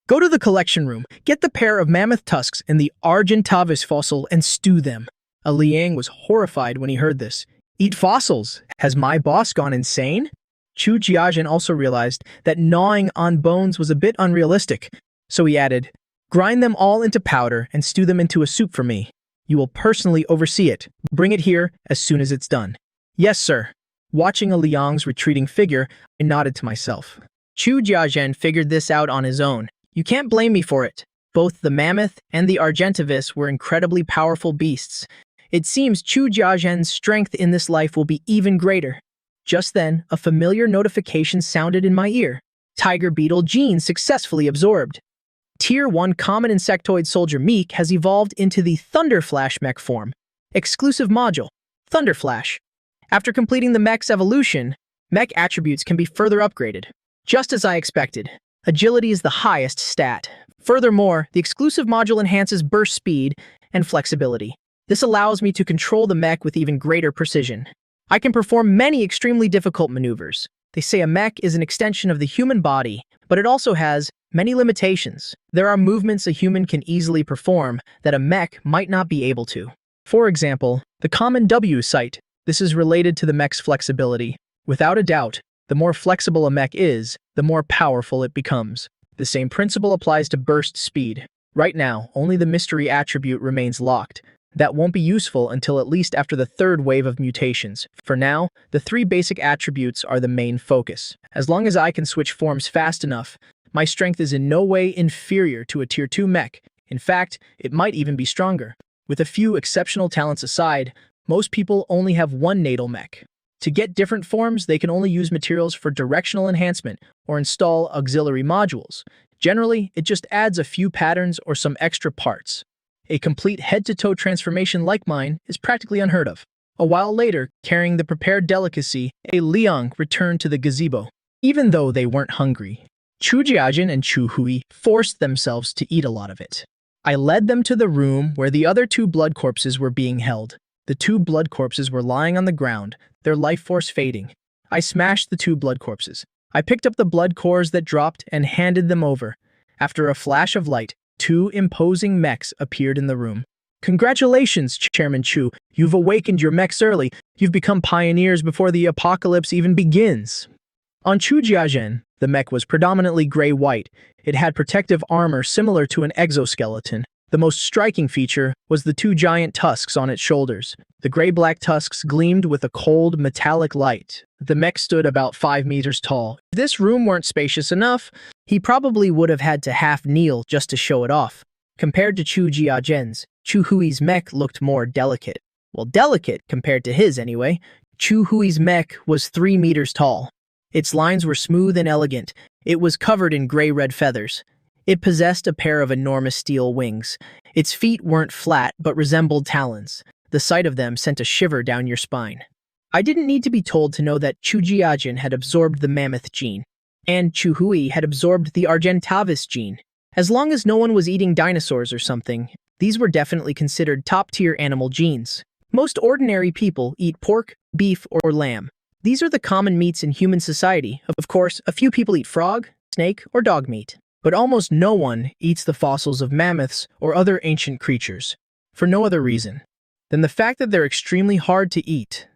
Go to the collection room, get the pair of mammoth tusks and the Argentavis fossil and stew them. A Liang was horrified when he heard this. Eat fossils? Has my boss gone insane? Chu Jiajin also realized that gnawing on bones was a bit unrealistic, so he added, grind them all into powder and stew them into a soup for me. You will personally oversee it. Bring it here as soon as it's done. Yes, sir. Watching a Liang's retreating figure, I nodded to myself. Chu Jiazhen figured this out on his own. You can't blame me for it. Both the mammoth and the Argentavis were incredibly powerful beasts. It seems Chu Jiazhen's strength in this life will be even greater. Just then, a familiar notification sounded in my ear. Tiger beetle gene successfully absorbed. Tier 1 Common Insectoid Soldier Meek has evolved into the Thunderflash mech form. Exclusive module, Thunderflash. After completing the mech's evolution, mech attributes can be further upgraded. Just as I expected, agility is the highest stat. Furthermore, the exclusive module enhances burst speed and flexibility. This allows me to control the mech with even greater precision. I can perform many extremely difficult maneuvers. They say a mech is an extension of the human body, but it also has many limitations. There are movements a human can easily perform that a mech might not be able to. For example, the common W sight. This is related to the mech's flexibility. Without a doubt, the more flexible a mech is, the more powerful it becomes. The same principle applies to burst speed. Right now, only the mystery attribute remains locked. That won't be useful until at least after the third wave of mutations. For now, the three basic attributes are the main focus. As long as I can switch forms fast enough, my strength is in no way inferior to a Tier 2 mech. In fact, it might even be stronger. With a few exceptional talents aside, most people only have one natal mech. To get different forms, they can only use materials for directional enhancement or install auxiliary modules. Generally, it just adds a few patterns or some extra parts. A complete head-to-toe transformation like mine is practically unheard of. A while later, carrying the prepared delicacy, a Liang returned to the gazebo. Even though they weren't hungry, Chu Jiajin and Chu Hui forced themselves to eat a lot of it. I led them to the room where the other two blood corpses were being held. The two blood corpses were lying on the ground, their life force fading. I smashed the two blood corpses. I picked up the blood cores that dropped and handed them over. After a flash of light, two imposing mechs appeared in the room. Congratulations, Chairman Chu. You've awakened your mechs early. You've become pioneers before the apocalypse even begins. On Chu Jiazhen, the mech was predominantly gray-white. It had protective armor similar to an exoskeleton. The most striking feature was the two giant tusks on its shoulders. The gray-black tusks gleamed with a cold, metallic light. The mech stood about 5 meters tall. If this room weren't spacious enough, he probably would have had to half kneel just to show it off. Compared to Chu Jiazhen's, Chu Hui's mech looked more delicate. Well, delicate compared to his anyway. Chu Hui's mech was 3 meters tall. Its lines were smooth and elegant. It was covered in gray-red feathers. It possessed a pair of enormous steel wings. Its feet weren't flat, but resembled talons. The sight of them sent a shiver down your spine. I didn't need to be told to know that Chu Jiajin had absorbed the mammoth gene, and Chu Hui had absorbed the Argentavis gene. As long as no one was eating dinosaurs or something, these were definitely considered top-tier animal genes. Most ordinary people eat pork, beef, or lamb. These are the common meats in human society. Of course, a few people eat frog, snake, or dog meat. But almost no one eats the fossils of mammoths or other ancient creatures, for no other reason than the fact that they're extremely hard to eat.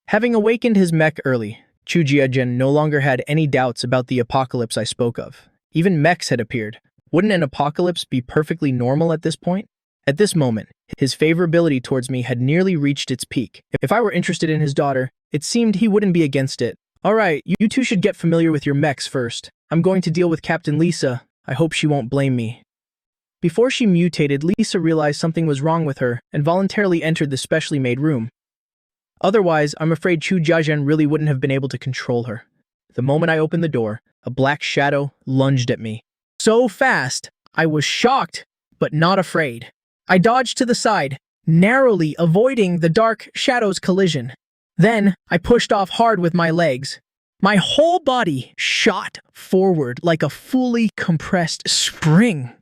Having awakened his mech early, Chu Jiajin no longer had any doubts about the apocalypse I spoke of. Even mechs had appeared. Wouldn't an apocalypse be perfectly normal at this point? At this moment, his favorability towards me had nearly reached its peak. If I were interested in his daughter, it seemed he wouldn't be against it. Alright, you two should get familiar with your mechs first. I'm going to deal with Captain Lisa. I hope she won't blame me. Before she mutated, Lisa realized something was wrong with her and voluntarily entered the specially made room. Otherwise, I'm afraid Chu Jiazhen really wouldn't have been able to control her. The moment I opened the door, a black shadow lunged at me. So fast, I was shocked, but not afraid. I dodged to the side, narrowly avoiding the dark shadow's collision. Then, I pushed off hard with my legs. My whole body shot forward like a fully compressed spring,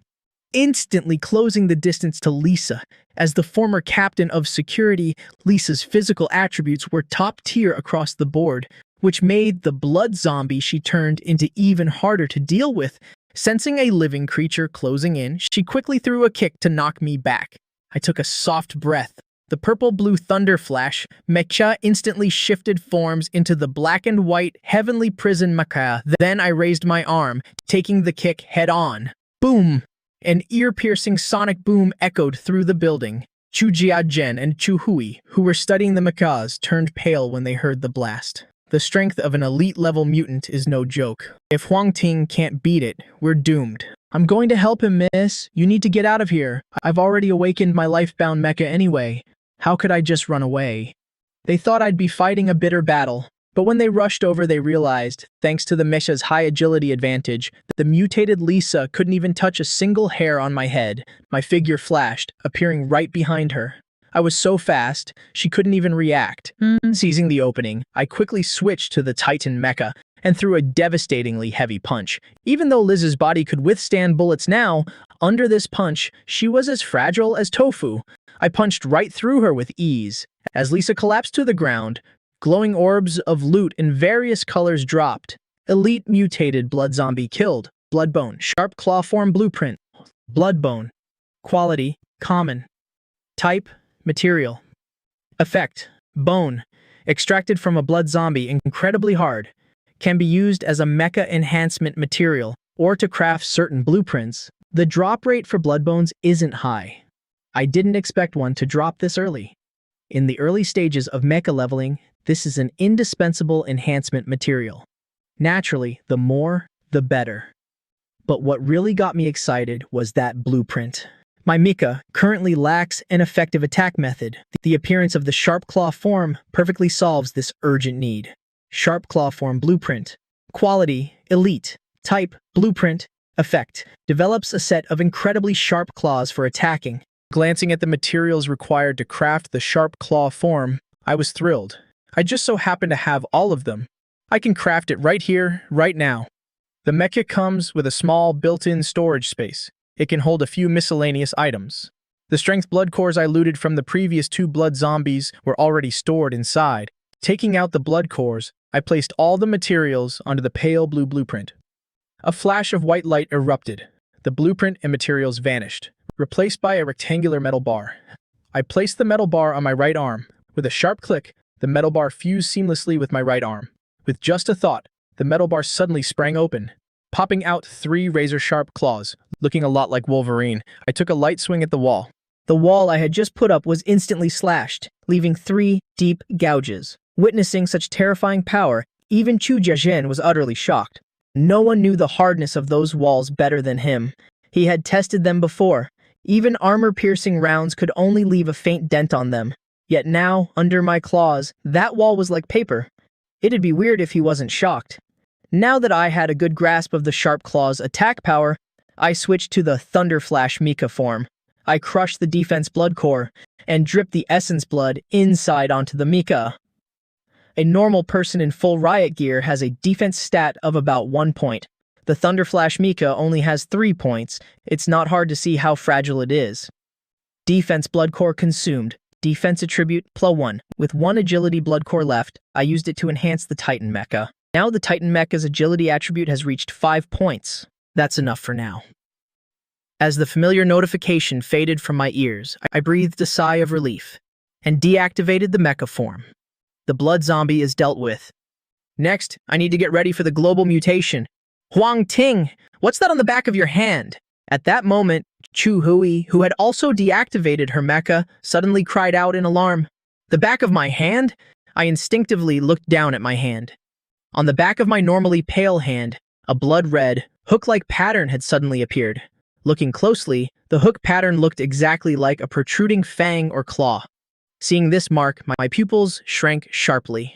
instantly closing the distance to Lisa. As the former captain of security, Lisa's physical attributes were top tier across the board, which made the blood zombie she turned into even harder to deal with. Sensing a living creature closing in, she quickly threw a kick to knock me back. I took a soft breath. The purple-blue thunder flash, Mecha instantly shifted forms into the black and white heavenly prison Mecha. Then I raised my arm, taking the kick head-on. Boom! An ear-piercing sonic boom echoed through the building. Chu Jiazhen and Chu Hui, who were studying the Mechas, turned pale when they heard the blast. The strength of an elite-level mutant is no joke. If Huang Ting can't beat it, we're doomed. I'm going to help him, miss. You need to get out of here. I've already awakened my life-bound mecha anyway. How could I just run away? They thought I'd be fighting a bitter battle, but when they rushed over they realized, thanks to the Mechas' high agility advantage, that the mutated Lisa couldn't even touch a single hair on my head. My figure flashed, appearing right behind her. I was so fast, she couldn't even react. Seizing the opening, I quickly switched to the Titan Mecha and threw a devastatingly heavy punch. Even though Liz's body could withstand bullets now, under this punch, she was as fragile as tofu. I punched right through her with ease. As Lisa collapsed to the ground, glowing orbs of loot in various colors dropped. Elite mutated blood zombie killed. Bloodbone, sharp claw form blueprint. Bloodbone. Quality, common. Type, material. Effect, bone. Extracted from a blood zombie, incredibly hard. Can be used as a mecha enhancement material or to craft certain blueprints. The drop rate for bloodbones isn't high. I didn't expect one to drop this early. In the early stages of mecha leveling, this is an indispensable enhancement material. Naturally, the more, the better. But what really got me excited was that blueprint. My Mecha currently lacks an effective attack method. The appearance of the Sharp Claw form perfectly solves this urgent need. Sharp Claw form blueprint. Quality, elite. Type, blueprint. Effect, develops a set of incredibly sharp claws for attacking. Glancing at the materials required to craft the Sharp Claw form, I was thrilled. I just so happen to have all of them. I can craft it right here, right now. The mecha comes with a small built-in storage space. It can hold a few miscellaneous items. The strength blood cores I looted from the previous 2 blood zombies were already stored inside. Taking out the blood cores, I placed all the materials onto the pale blue blueprint. A flash of white light erupted. The blueprint and materials vanished, replaced by a rectangular metal bar. I placed the metal bar on my right arm. With a sharp click, the metal bar fused seamlessly with my right arm. With just a thought, the metal bar suddenly sprang open, popping out 3 razor-sharp claws. Looking a lot like Wolverine, I took a light swing at the wall. The wall I had just put up was instantly slashed, leaving 3 deep gouges. Witnessing such terrifying power, even Chu Jiazhen was utterly shocked. No one knew the hardness of those walls better than him. He had tested them before. Even armor-piercing rounds could only leave a faint dent on them. Yet now, under my claws, that wall was like paper. It'd be weird if he wasn't shocked. Now that I had a good grasp of the Sharp Claw's attack power, I switched to the Thunder Flash Mecha form. I crushed the defense blood core and dripped the essence blood inside onto the Mecha. A normal person in full riot gear has a defense stat of about 1 point. The Thunder Flash Mecha only has 3 points. It's not hard to see how fragile it is. Defense blood core consumed. Defense attribute +1. With 1 agility blood core left, I used it to enhance the Titan Mecha. Now the Titan Mecha's agility attribute has reached 5 points. That's enough for now. As the familiar notification faded from my ears, I breathed a sigh of relief and deactivated the mecha form. The blood zombie is dealt with. Next, I need to get ready for the global mutation. Huang Ting, what's that on the back of your hand? At that moment, Chu Hui, who had also deactivated her mecha, suddenly cried out in alarm. The back of my hand? I instinctively looked down at my hand. On the back of my normally pale hand, a blood-red, hook-like pattern had suddenly appeared. Looking closely, the hook pattern looked exactly like a protruding fang or claw. Seeing this mark, my pupils shrank sharply.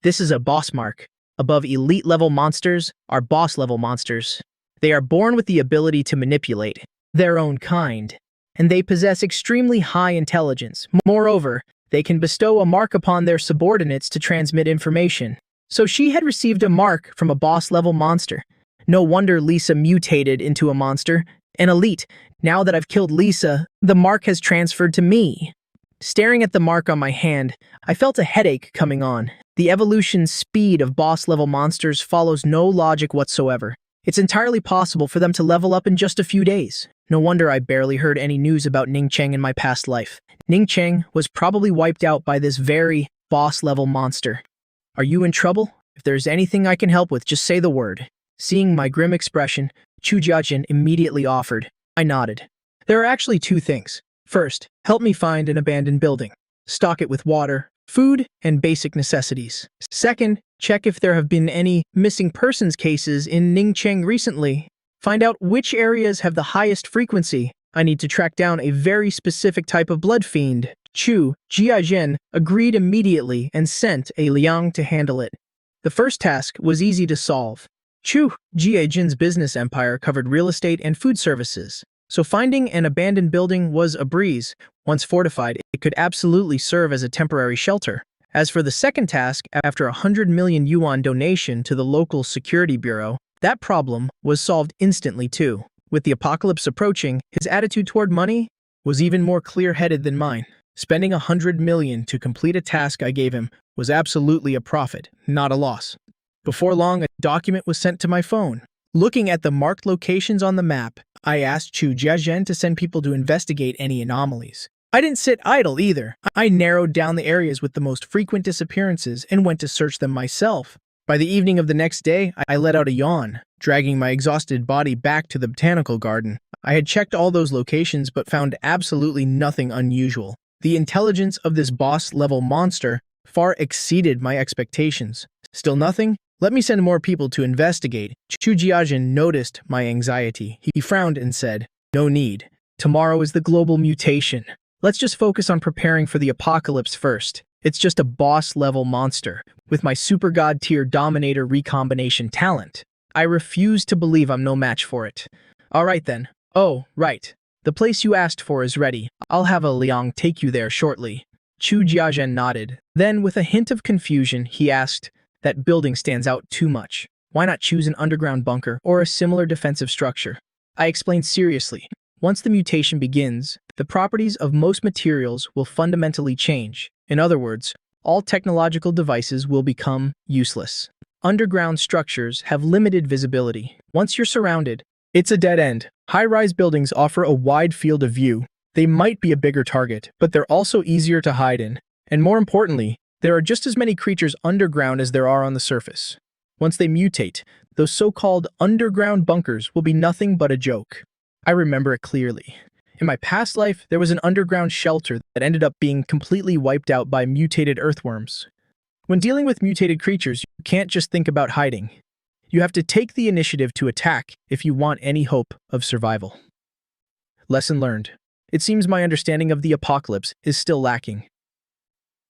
This is a boss mark. Above elite-level monsters are boss-level monsters. They are born with the ability to manipulate their own kind, and they possess extremely high intelligence. Moreover, they can bestow a mark upon their subordinates to transmit information. So she had received a mark from a boss-level monster. No wonder Lisa mutated into a monster, an elite. Now that I've killed Lisa, the mark has transferred to me. Staring at the mark on my hand, I felt a headache coming on. The evolution speed of boss-level monsters follows no logic whatsoever. It's entirely possible for them to level up in just a few days. No wonder I barely heard any news about Ning Cheng in my past life. Ning Cheng was probably wiped out by this very boss-level monster. Are you in trouble? If there's anything I can help with, just say the word. Seeing my grim expression, Chu Jiazhen immediately offered. I nodded. There are actually 2 things. First, help me find an abandoned building. Stock it with water, food, and basic necessities. Second, check if there have been any missing persons cases in Ningcheng recently. Find out which areas have the highest frequency. I need to track down a very specific type of blood fiend. Chu Jiazhen agreed immediately and sent a Liang to handle it. The first task was easy to solve. Chu Jiazhen's business empire covered real estate and food services, so finding an abandoned building was a breeze. Once fortified, it could absolutely serve as a temporary shelter. As for the second task, after 100 million yuan donation to the local security bureau, that problem was solved instantly too. With the apocalypse approaching, his attitude toward money was even more clear-headed than mine. Spending 100 million to complete a task I gave him was absolutely a profit, not a loss. Before long, a document was sent to my phone. Looking at the marked locations on the map, I asked Chu Jiazhen to send people to investigate any anomalies. I didn't sit idle either. I narrowed down the areas with the most frequent disappearances and went to search them myself. By the evening of the next day, I let out a yawn. dragging my exhausted body back to the botanical garden. I had checked all those locations but found absolutely nothing unusual. The intelligence of this boss-level monster far exceeded my expectations. Still nothing? Let me send more people to investigate. Chu Jiajin noticed my anxiety. He frowned and said, "No need. Tomorrow is the global mutation. Let's just focus on preparing for the apocalypse first. It's just a boss-level monster with my super god tier dominator recombination talent. I refuse to believe I'm no match for it. Alright then. Oh, right. The place you asked for is ready. I'll have a Liang take you there shortly." Chu Jiazhen nodded. Then, with a hint of confusion, he asked, "That building stands out too much. Why not choose an underground bunker or a similar defensive structure?" I explained seriously. Once the mutation begins, the properties of most materials will fundamentally change. In other words, all technological devices will become useless. Underground structures have limited visibility. Once you're surrounded, it's a dead end. High-rise buildings offer a wide field of view. They might be a bigger target, but they're also easier to hide in. And more importantly, there are just as many creatures underground as there are on the surface. Once they mutate, those so-called underground bunkers will be nothing but a joke. I remember it clearly. In my past life, there was an underground shelter that ended up being completely wiped out by mutated earthworms. When dealing with mutated creatures, you can't just think about hiding. You have to take the initiative to attack if you want any hope of survival. Lesson learned. It seems my understanding of the apocalypse is still lacking.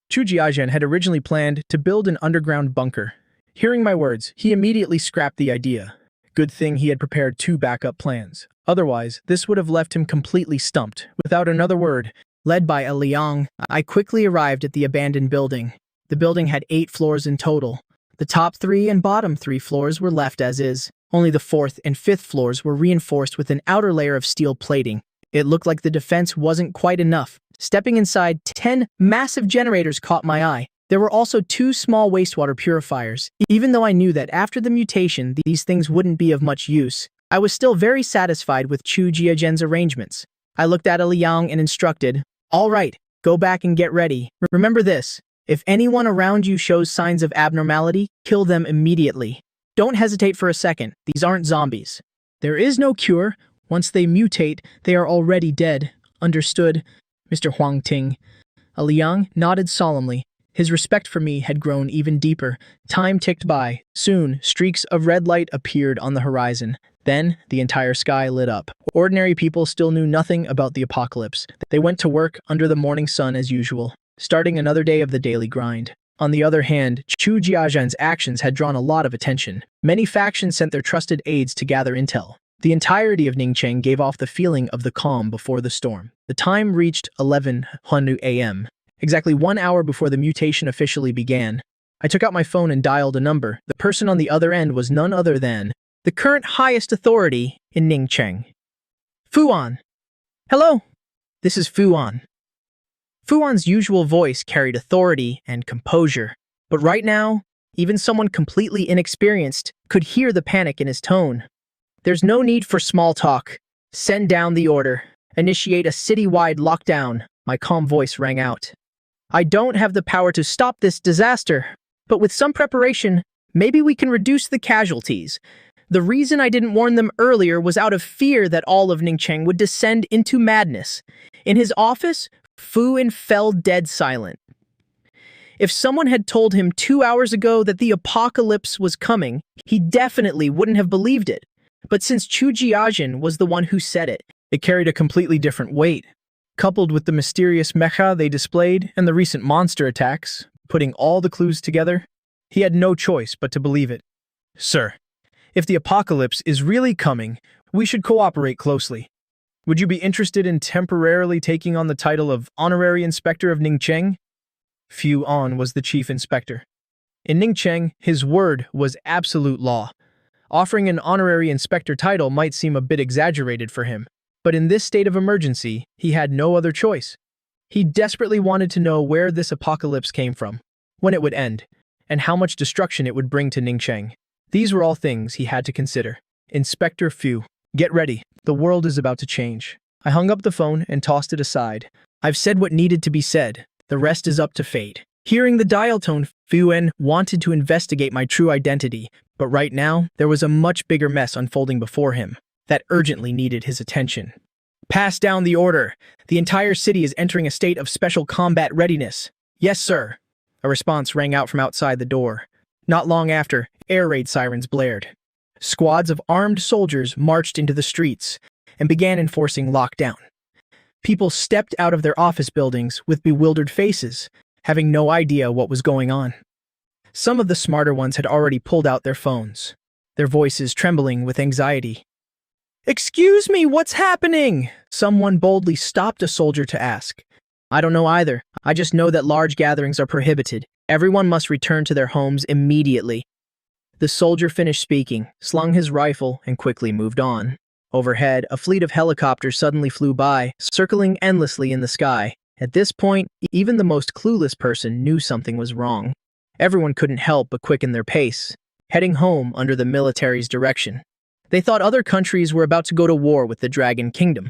Chu Jiazhen had originally planned to build an underground bunker. Hearing my words, he immediately scrapped the idea. Good thing he had prepared 2 backup plans. Otherwise, this would have left him completely stumped. Without another word, led by a Liang, I quickly arrived at the abandoned building. The building had 8 floors in total. The top 3 and bottom 3 floors were left as is. Only the 4th and 5th floors were reinforced with an outer layer of steel plating. It looked like the defense wasn't quite enough. Stepping inside, 10 massive generators caught my eye. There were also 2 small wastewater purifiers. Even though I knew that after the mutation, these things wouldn't be of much use, I was still very satisfied with Chu Jiazhen's arrangements. I looked at Liang and instructed, "All right, go back and get ready. Remember this. If anyone around you shows signs of abnormality, kill them immediately. Don't hesitate for a second. These aren't zombies. There is no cure. Once they mutate, they are already dead. Understood, Mr. Huang Ting?" Liang nodded solemnly. His respect for me had grown even deeper. Time ticked by. Soon, streaks of red light appeared on the horizon. Then, the entire sky lit up. Ordinary people still knew nothing about the apocalypse. They went to work under the morning sun as usual, starting another day of the daily grind. On the other hand, Chu Jiazhen's actions had drawn a lot of attention. Many factions sent their trusted aides to gather intel. The entirety of Ningcheng gave off the feeling of the calm before the storm. The time reached 11:00 a.m., exactly 1 hour before the mutation officially began. I took out my phone and dialed a number. The person on the other end was none other than the current highest authority in Ningcheng. Fuan. "Hello, this is Fuan." Fuan's usual voice carried authority and composure, but right now, even someone completely inexperienced could hear the panic in his tone. "There's no need for small talk. Send down the order. Initiate a city-wide lockdown," my calm voice rang out. "I don't have the power to stop this disaster, but with some preparation, maybe we can reduce the casualties. The reason I didn't warn them earlier was out of fear that all of Ningcheng would descend into madness." In his office, Fuan fell dead silent. If someone had told him 2 hours ago that the apocalypse was coming, he definitely wouldn't have believed it. But since Chu Jiazhen was the one who said it, it carried a completely different weight. Coupled with the mysterious mecha they displayed and the recent monster attacks, putting all the clues together, he had no choice but to believe it. "Sir, if the apocalypse is really coming, we should cooperate closely. Would you be interested in temporarily taking on the title of Honorary Inspector of Ningcheng?" Fu An was the chief inspector. In Ningcheng, his word was absolute law. Offering an honorary inspector title might seem a bit exaggerated for him, but in this state of emergency, he had no other choice. He desperately wanted to know where this apocalypse came from, when it would end, and how much destruction it would bring to Ningcheng. These were all things he had to consider. "Inspector Fu, get ready. The world is about to change." I hung up the phone and tossed it aside. I've said what needed to be said. The rest is up to fate. Hearing the dial tone, Fuan wanted to investigate my true identity, but right now, there was a much bigger mess unfolding before him that urgently needed his attention. Pass down the order. The entire city is entering a state of special combat readiness. Yes, sir. A response rang out from outside the door. Not long after, air raid sirens blared. Squads of armed soldiers marched into the streets and began enforcing lockdown. People stepped out of their office buildings with bewildered faces, having no idea what was going on. Some of the smarter ones had already pulled out their phones, their voices trembling with anxiety. "Excuse me, what's happening?" Someone boldly stopped a soldier to ask. "I don't know either. I just know that large gatherings are prohibited. Everyone must return to their homes immediately." The soldier finished speaking, slung his rifle, and quickly moved on. Overhead, a fleet of helicopters suddenly flew by, circling endlessly in the sky. At this point, even the most clueless person knew something was wrong. Everyone couldn't help but quicken their pace, heading home under the military's direction. They thought other countries were about to go to war with the Dragon Kingdom.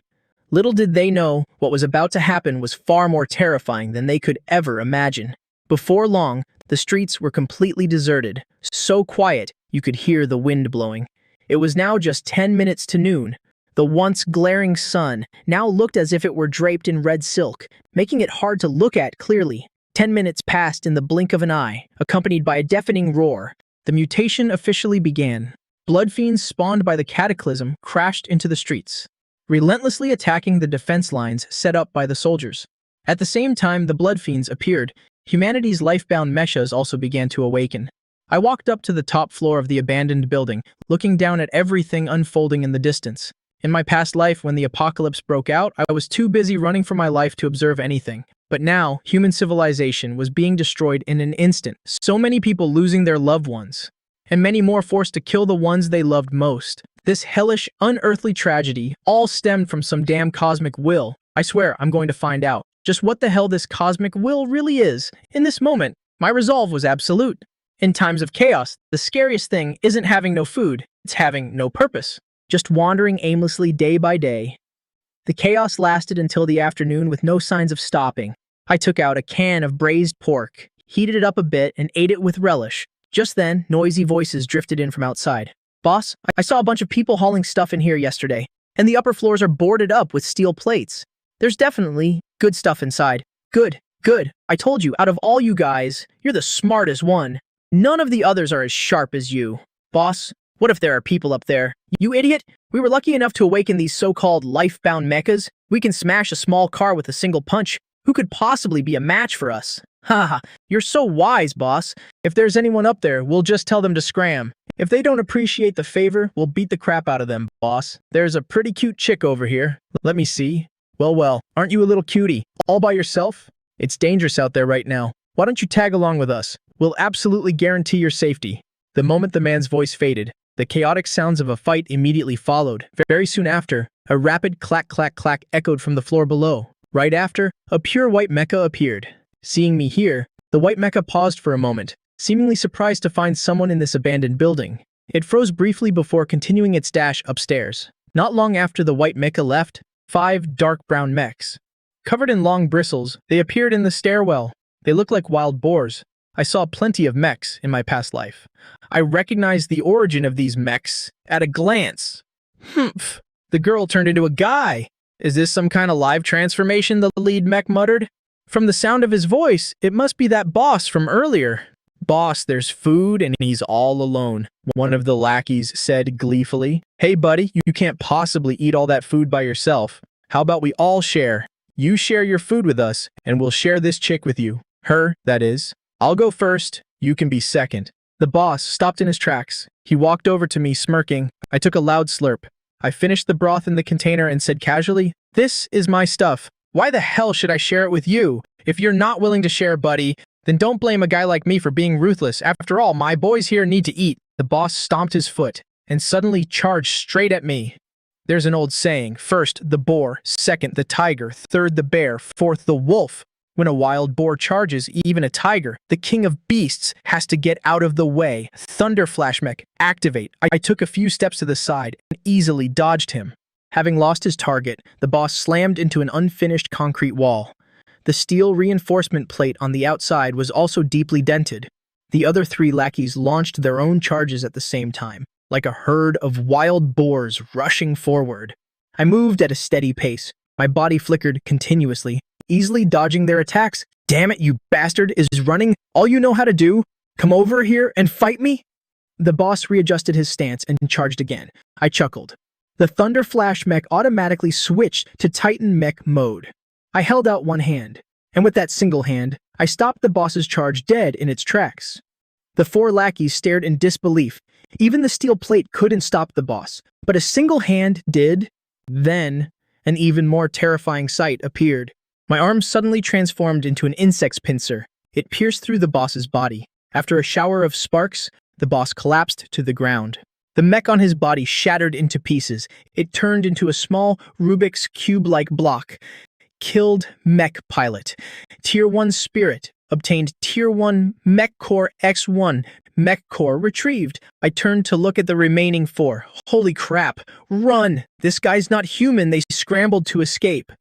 Little did they know what was about to happen was far more terrifying than they could ever imagine. Before long, the streets were completely deserted, so quiet you could hear the wind blowing. It was now just 10 minutes to noon. The once glaring sun now looked as if it were draped in red silk, making it hard to look at clearly. 10 minutes passed in the blink of an eye, accompanied by a deafening roar. The mutation officially began. Blood fiends spawned by the cataclysm crashed into the streets, relentlessly attacking the defense lines set up by the soldiers. At the same time the blood fiends appeared, humanity's life-bound Mechas also began to awaken. I walked up to the top floor of the abandoned building, looking down at everything unfolding in the distance. In my past life, when the apocalypse broke out, I was too busy running for my life to observe anything. But now, human civilization was being destroyed in an instant, so many people losing their loved ones, and many more forced to kill the ones they loved most. This hellish, unearthly tragedy all stemmed from some damn cosmic will. I swear I'm going to find out just what the hell this cosmic will really is. In this moment, my resolve was absolute. In times of chaos, the scariest thing isn't having no food, it's having no purpose. Just wandering aimlessly day by day. The chaos lasted until the afternoon with no signs of stopping. I took out a can of braised pork, heated it up a bit, and ate it with relish. Just then, noisy voices drifted in from outside. "Boss, I saw a bunch of people hauling stuff in here yesterday, and the upper floors are boarded up with steel plates. There's definitely good stuff inside." Good. I told you, out of all you guys, you're the smartest one. None of the others are as sharp as you. Boss, what if there are people up there? You idiot! We were lucky enough to awaken these so-called life-bound mechas. We can smash a small car with a single punch. Who could possibly be a match for us? Haha, you're so wise, boss. If there's anyone up there, we'll just tell them to scram. If they don't appreciate the favor, we'll beat the crap out of them, boss. There's a pretty cute chick over here. Let me see. Well, aren't you a little cutie? All by yourself? It's dangerous out there right now. Why don't you tag along with us? We'll absolutely guarantee your safety. The moment the man's voice faded, the chaotic sounds of a fight immediately followed. Very soon after, a rapid clack clack clack echoed from the floor below. Right after, a pure white mecha appeared. Seeing me here, the white mecha paused for a moment, seemingly surprised to find someone in this abandoned building. It froze briefly before continuing its dash upstairs. Not long after the white mecha left, 5 dark brown mechs. Covered in long bristles, they appeared in the stairwell. They looked like wild boars. I saw plenty of mechs in my past life. I recognized the origin of these mechs at a glance. Humph! The girl turned into a guy! Is this some kind of live transformation, the lead mech muttered? From the sound of his voice, it must be that boss from earlier. Boss, there's food and he's all alone, one of the lackeys said gleefully. Hey buddy, you can't possibly eat all that food by yourself. How about we all share? You share your food with us, and we'll share this chick with you. Her, that is. I'll go first, you can be second. The boss stopped in his tracks. He walked over to me, smirking. I took a loud slurp. I finished the broth in the container and said casually, "This is my stuff. Why the hell should I share it with you? If you're not willing to share, buddy, then don't blame a guy like me for being ruthless. After all, my boys here need to eat." The boss stomped his foot and suddenly charged straight at me. There's an old saying, first the boar, second the tiger, third the bear, fourth the wolf. When a wild boar charges even a tiger, the king of beasts has to get out of the way. Thunder Flash Mech, activate. I took a few steps to the side and easily dodged him. Having lost his target, the boss slammed into an unfinished concrete wall. The steel reinforcement plate on the outside was also deeply dented. The other three lackeys launched their own charges at the same time, like a herd of wild boars rushing forward. I moved at a steady pace. My body flickered continuously, easily dodging their attacks. Damn it, you bastard, is running all you know how to do? Come over here and fight me? The boss readjusted his stance and charged again. I chuckled. The Thunder Flash mech automatically switched to Titan mech mode. I held out one hand, and with that single hand, I stopped the boss's charge dead in its tracks. The four lackeys stared in disbelief. Even the steel plate couldn't stop the boss, but a single hand did. Then, an even more terrifying sight appeared. My arm suddenly transformed into an insect's pincer. It pierced through the boss's body. After a shower of sparks, the boss collapsed to the ground. The mech on his body shattered into pieces. It turned into a small Rubik's Cube-like block. Killed mech pilot. Tier 1 spirit. Obtained Tier 1 Mech Core X1. Mech Core retrieved. I turned to look at the remaining four. Holy crap. Run! This guy's not human. They scrambled to escape.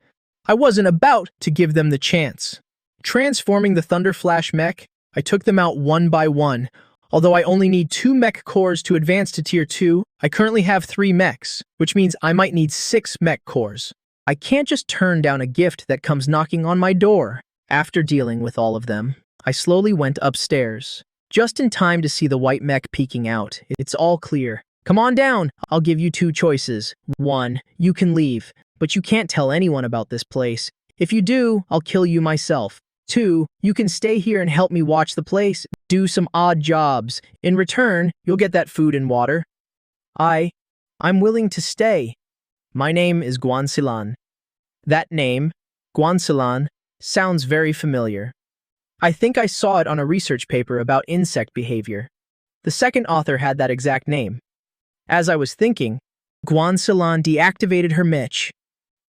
I wasn't about to give them the chance. Transforming the Thunder Flash mech, I took them out one by one. Although I only need 2 mech cores to advance to Tier 2, I currently have 3 mechs, which means I might need 6 mech cores. I can't just turn down a gift that comes knocking on my door. After dealing with all of them, I slowly went upstairs, just in time to see the white mech peeking out. It's all clear. Come on down. I'll give you 2 choices. 1, you can leave, but you can't tell anyone about this place. If you do, I'll kill you myself. 2, you can stay here and help me watch the place, do some odd jobs. In return, you'll get that food and water. I'm willing to stay. My name is Guancilan. That name, Guancilan, sounds very familiar. I think I saw it on a research paper about insect behavior. The second author had that exact name. As I was thinking, Guancilan deactivated her mech,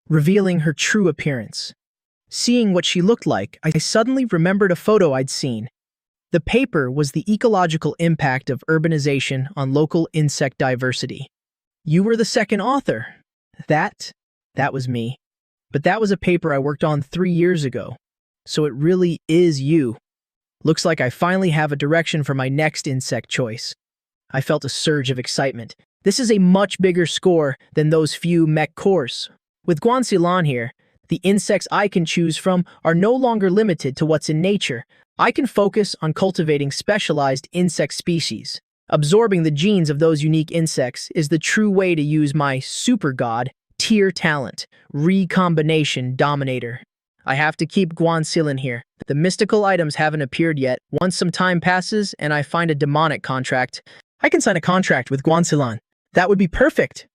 revealing her true appearance. Seeing what she looked like, I suddenly remembered a photo I'd seen. The paper was the ecological impact of urbanization on local insect diversity. You were the second author. That was me. But that was a paper I worked on 3 years ago. So it really is you. Looks like I finally have a direction for my next insect choice. I felt a surge of excitement. This is a much bigger score than those few mech cores. With Guancilan here, the insects I can choose from are no longer limited to what's in nature. I can focus on cultivating specialized insect species. Absorbing the genes of those unique insects is the true way to use my super god tier talent, Recombination Dominator. I have to keep Guancilan here. The mystical items haven't appeared yet. Once some time passes and I find a demonic contract, I can sign a contract with Guancilan. That would be perfect.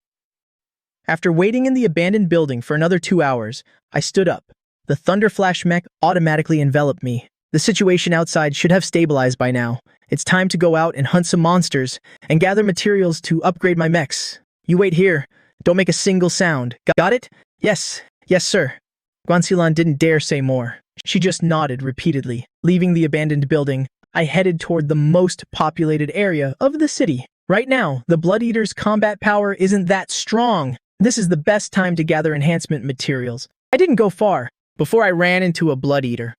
After waiting in the abandoned building for another 2 hours, I stood up. The Thunder Flash mech automatically enveloped me. The situation outside should have stabilized by now. It's time to go out and hunt some monsters and gather materials to upgrade my mechs. You wait here. Don't make a single sound. Got it? Yes. Yes, sir. Guancilan didn't dare say more. She just nodded repeatedly. Leaving the abandoned building, I headed toward the most populated area of the city. Right now, the Blood Eater's combat power isn't that strong. This is the best time to gather enhancement materials. I didn't go far before I ran into a Blood Eater.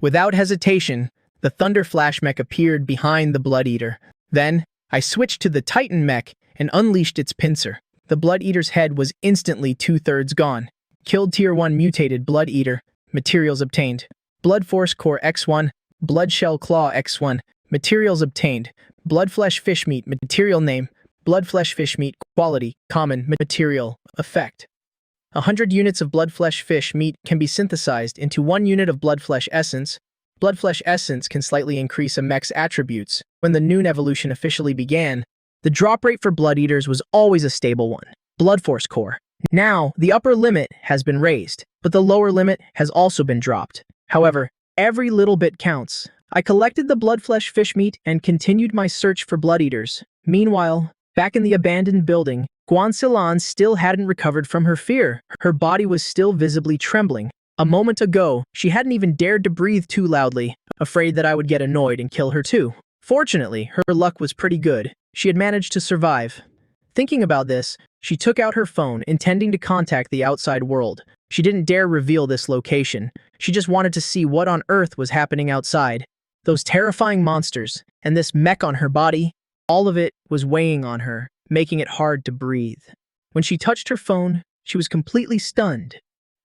Without hesitation, the Thunder Flash mech appeared behind the Blood Eater. Then, I switched to the Titan mech and unleashed its pincer. The Blood Eater's head was instantly 2/3 gone. Killed Tier 1 mutated Blood Eater. Materials obtained. Blood Force Core X1. Blood Shell Claw X1. Materials obtained. Blood Flesh Fish Meat. Material name. Blood Flesh Fish Meat. Quality. Common. Material. Effect. 100 units of Blood Flesh Fish Meat can be synthesized into 1 unit of Blood Flesh Essence. Blood Flesh Essence can slightly increase a mech's attributes. When the Noon evolution officially began, the drop rate for Blood Eaters was always a stable one. Blood Force Core. Now, the upper limit has been raised, but the lower limit has also been dropped. However, every little bit counts. I collected the Blood Flesh Fish Meat and continued my search for Blood Eaters. Meanwhile, back in the abandoned building, Guancilan still hadn't recovered from her fear. Her body was still visibly trembling. A moment ago, she hadn't even dared to breathe too loudly, afraid that I would get annoyed and kill her too. Fortunately, her luck was pretty good. She had managed to survive. Thinking about this, she took out her phone, intending to contact the outside world. She didn't dare reveal this location. She just wanted to see what on earth was happening outside. Those terrifying monsters, and this mech on her body, all of it was weighing on her, making it hard to breathe. When she touched her phone, she was completely stunned.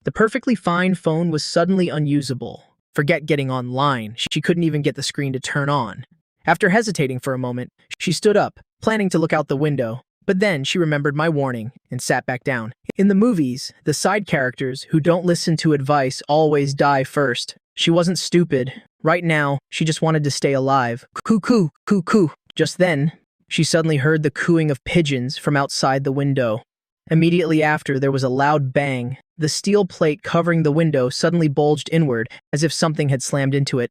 The perfectly fine phone was suddenly unusable. Forget getting online, she couldn't even get the screen to turn on. After hesitating for a moment, she stood up, planning to look out the window. But then she remembered my warning and sat back down. In the movies, the side characters who don't listen to advice always die first. She wasn't stupid. Right now, she just wanted to stay alive. Coo-coo, coo-coo. Just then, she suddenly heard the cooing of pigeons from outside the window. Immediately after, there was a loud bang. The steel plate covering the window suddenly bulged inward, as if something had slammed into it.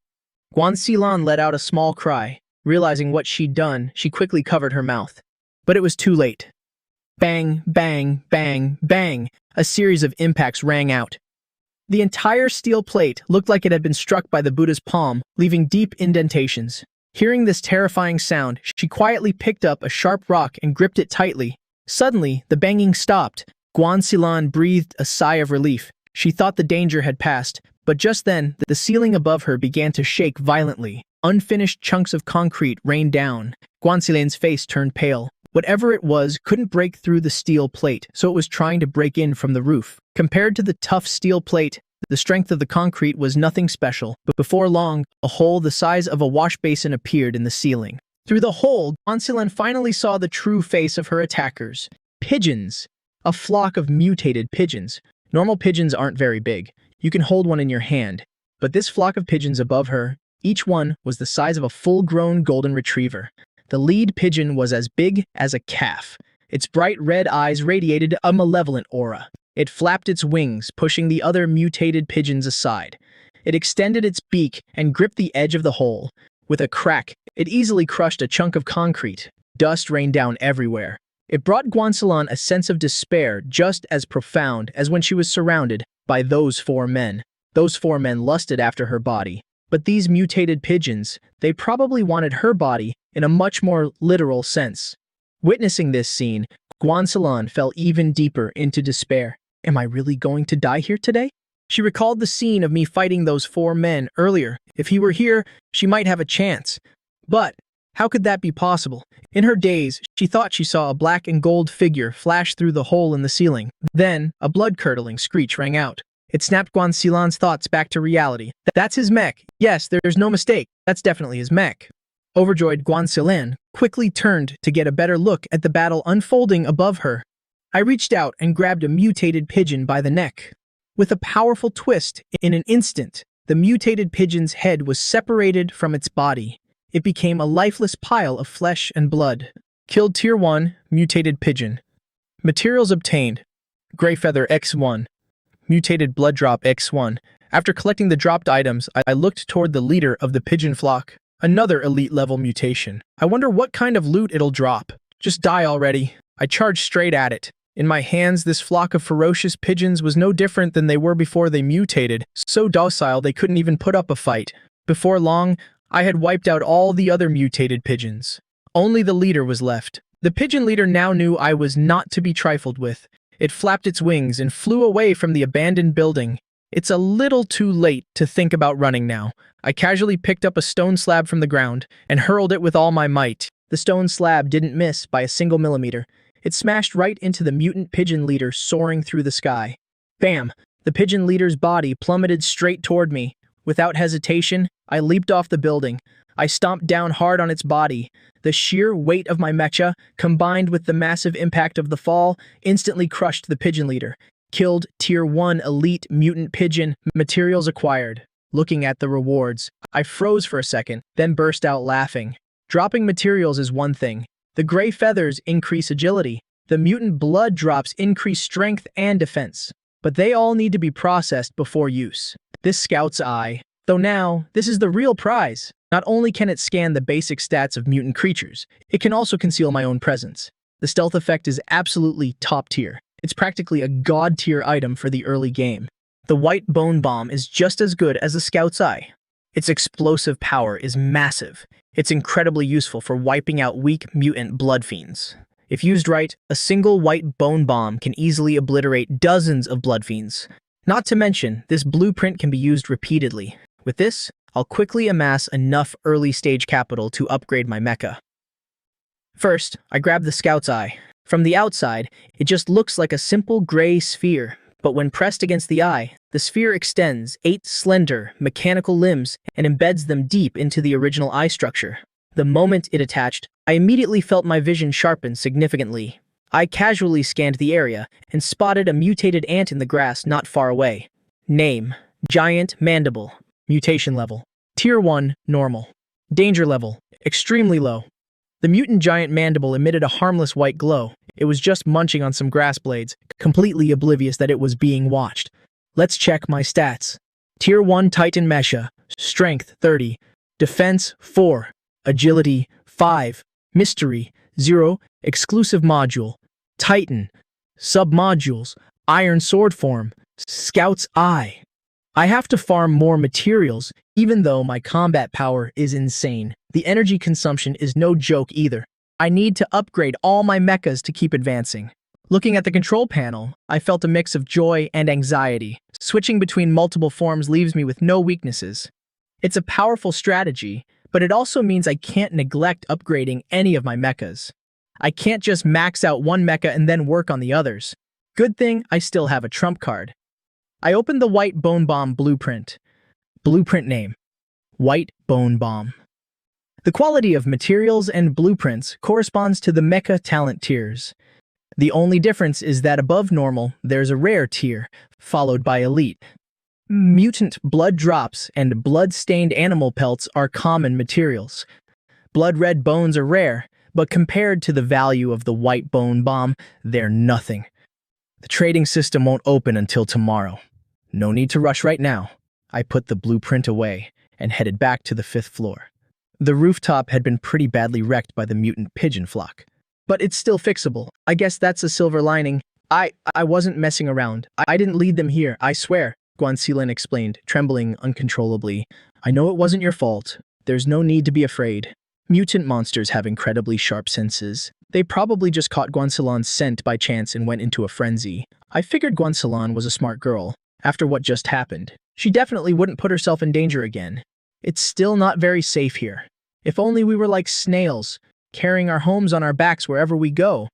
Guancilan let out a small cry. Realizing what she'd done, she quickly covered her mouth. But it was too late. Bang, bang, bang, bang. A series of impacts rang out. The entire steel plate looked like it had been struck by the Buddha's palm, leaving deep indentations. Hearing this terrifying sound, she quietly picked up a sharp rock and gripped it tightly. Suddenly, the banging stopped. Guancilan breathed a sigh of relief. She thought the danger had passed, but just then, the ceiling above her began to shake violently. Unfinished chunks of concrete rained down. Guancilan's face turned pale. Whatever it was couldn't break through the steel plate, so it was trying to break in from the roof. Compared to the tough steel plate, the strength of the concrete was nothing special, but before long, a hole the size of a wash basin appeared in the ceiling. Through the hole, Guancilan finally saw the true face of her attackers. Pigeons. A flock of mutated pigeons. Normal pigeons aren't very big. You can hold one in your hand. But this flock of pigeons above her, each one was the size of a full-grown golden retriever. The lead pigeon was as big as a calf. Its bright red eyes radiated a malevolent aura. It flapped its wings, pushing the other mutated pigeons aside. It extended its beak and gripped the edge of the hole. With a crack, it easily crushed a chunk of concrete. Dust rained down everywhere. It brought Guancilan a sense of despair just as profound as when she was surrounded by those four men. Those four men lusted after her body. But these mutated pigeons, they probably wanted her body in a much more literal sense. Witnessing this scene, Guancilan fell even deeper into despair. Am I really going to die here today? She recalled the scene of me fighting those four men earlier. If he were here, she might have a chance. But how could that be possible? In her daze, she thought she saw a black and gold figure flash through the hole in the ceiling. Then, a blood-curdling screech rang out. It snapped Guancilan's thoughts back to reality. That's his mech. Yes, there's no mistake. That's definitely his mech. Overjoyed, Guancilan quickly turned to get a better look at the battle unfolding above her. I reached out and grabbed a mutated pigeon by the neck. With a powerful twist, in an instant, the mutated pigeon's head was separated from its body. It became a lifeless pile of flesh and blood. Killed Tier 1, Mutated Pigeon. Materials obtained. Gray Feather X1. Mutated Blood Drop X1. After collecting the dropped items, I looked toward the leader of the pigeon flock. Another elite-level mutation. I wonder what kind of loot it'll drop. Just die already. I charged straight at it. In my hands, this flock of ferocious pigeons was no different than they were before they mutated, so docile they couldn't even put up a fight. Before long, I had wiped out all the other mutated pigeons. Only the leader was left. The pigeon leader now knew I was not to be trifled with. It flapped its wings and flew away from the abandoned building. It's a little too late to think about running now. I casually picked up a stone slab from the ground and hurled it with all my might. The stone slab didn't miss by a single millimeter. It smashed right into the mutant pigeon leader soaring through the sky. Bam! The pigeon leader's body plummeted straight toward me. Without hesitation, I leaped off the building. I stomped down hard on its body. The sheer weight of my mecha, combined with the massive impact of the fall, instantly crushed the pigeon leader. Killed Tier 1 Elite Mutant Pigeon. Materials acquired. Looking at the rewards, I froze for a second, then burst out laughing. Dropping materials is one thing. The gray feathers increase agility. The mutant blood drops increase strength and defense. But they all need to be processed before use. This scout's eye. Though now, this is the real prize. Not only can it scan the basic stats of mutant creatures, it can also conceal my own presence. The stealth effect is absolutely top tier. It's practically a god tier item for the early game. The white bone bomb is just as good as the scout's eye. Its explosive power is massive. It's incredibly useful for wiping out weak mutant blood fiends. If used right, a single white bone bomb can easily obliterate dozens of blood fiends. Not to mention, this blueprint can be used repeatedly. With this, I'll quickly amass enough early-stage capital to upgrade my mecha. First, I grab the Scout's Eye. From the outside, it just looks like a simple gray sphere, but when pressed against the eye, the sphere extends 8 slender, mechanical limbs and embeds them deep into the original eye structure. The moment it attached, I immediately felt my vision sharpen significantly. I casually scanned the area and spotted a mutated ant in the grass not far away. Name: Giant Mandible. Mutation level: Tier 1, normal. Danger level: extremely low. The mutant giant mandible emitted a harmless white glow. It was just munching on some grass blades, completely oblivious that it was being watched. Let's check my stats. Tier 1 Titan Mecha. Strength 30. Defense 4. Agility 5. Mystery 0. Exclusive module. Titan. Submodules. Iron Sword Form. Scout's Eye. I have to farm more materials, even though my combat power is insane. The energy consumption is no joke either. I need to upgrade all my mechas to keep advancing. Looking at the control panel, I felt a mix of joy and anxiety. Switching between multiple forms leaves me with no weaknesses. It's a powerful strategy, but it also means I can't neglect upgrading any of my mechas. I can't just max out one mecha and then work on the others. Good thing I still have a trump card. I opened the White Bone Bomb blueprint. Blueprint name: White Bone Bomb. The quality of materials and blueprints corresponds to the mecha talent tiers. The only difference is that above normal, there's a rare tier, followed by elite. Mutant blood drops and blood-stained animal pelts are common materials. Blood-red bones are rare, but compared to the value of the White Bone Bomb, they're nothing. The trading system won't open until tomorrow. No need to rush right now. I put the blueprint away and headed back to the 5th floor. The rooftop had been pretty badly wrecked by the mutant pigeon flock. But it's still fixable. I guess that's a silver lining. I wasn't messing around. I didn't lead them here, I swear, Guancilin explained, trembling uncontrollably. I know it wasn't your fault. There's no need to be afraid. Mutant monsters have incredibly sharp senses. They probably just caught Guancilin's scent by chance and went into a frenzy. I figured Guancilin was a smart girl. After what just happened, she definitely wouldn't put herself in danger again. It's still not very safe here. If only we were like snails, carrying our homes on our backs wherever we go.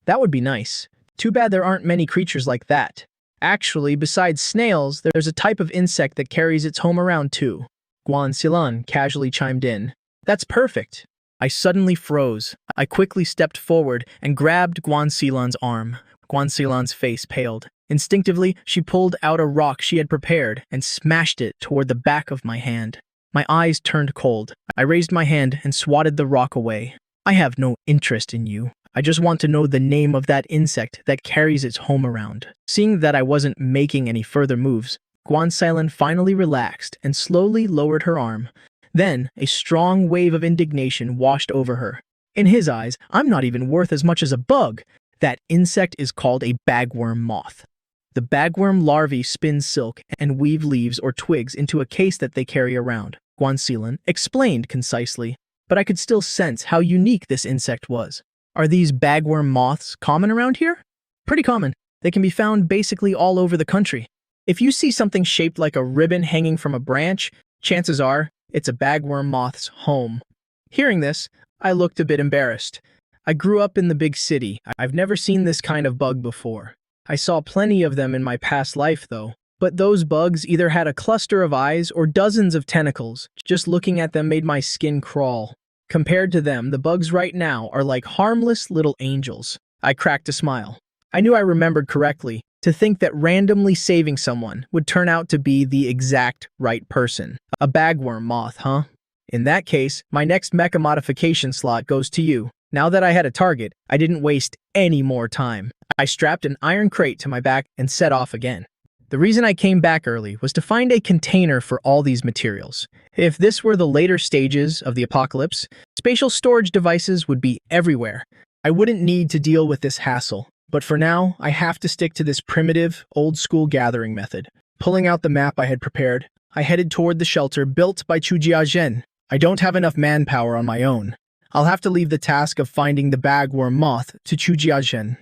That would be nice. Too bad there aren't many creatures like that. Actually, besides snails, there's a type of insect that carries its home around too. Guancilin casually chimed in. That's perfect. I suddenly froze. I quickly stepped forward and grabbed Guancilin's arm. Guancilin's face paled. Instinctively, she pulled out a rock she had prepared and smashed it toward the back of my hand. My eyes turned cold. I raised my hand and swatted the rock away. I have no interest in you. I just want to know the name of that insect that carries its home around. Seeing that I wasn't making any further moves, Guancilin finally relaxed and slowly lowered her arm. Then, a strong wave of indignation washed over her. In his eyes, I'm not even worth as much as a bug. That insect is called a bagworm moth. The bagworm larvae spin silk and weave leaves or twigs into a case that they carry around, Guancilin explained concisely, but I could still sense how unique this insect was. Are these bagworm moths common around here? Pretty common. They can be found basically all over the country. If you see something shaped like a ribbon hanging from a branch, chances are it's a bagworm moth's home. Hearing this, I looked a bit embarrassed. I grew up in the big city. I've never seen this kind of bug before. I saw plenty of them in my past life, though. But those bugs either had a cluster of eyes or dozens of tentacles. Just looking at them made my skin crawl. Compared to them, the bugs right now are like harmless little angels. I cracked a smile. I knew I remembered correctly. To think that randomly saving someone would turn out to be the exact right person. A bagworm moth, huh? In that case, my next mecha modification slot goes to you. Now that I had a target, I didn't waste any more time. I strapped an iron crate to my back and set off again. The reason I came back early was to find a container for all these materials. If this were the later stages of the apocalypse, spatial storage devices would be everywhere. I wouldn't need to deal with this hassle. But for now, I have to stick to this primitive, old-school gathering method. Pulling out the map I had prepared, I headed toward the shelter built by Chu Jiazhen. I don't have enough manpower on my own. I'll have to leave the task of finding the bagworm moth to Chu Jiazhen.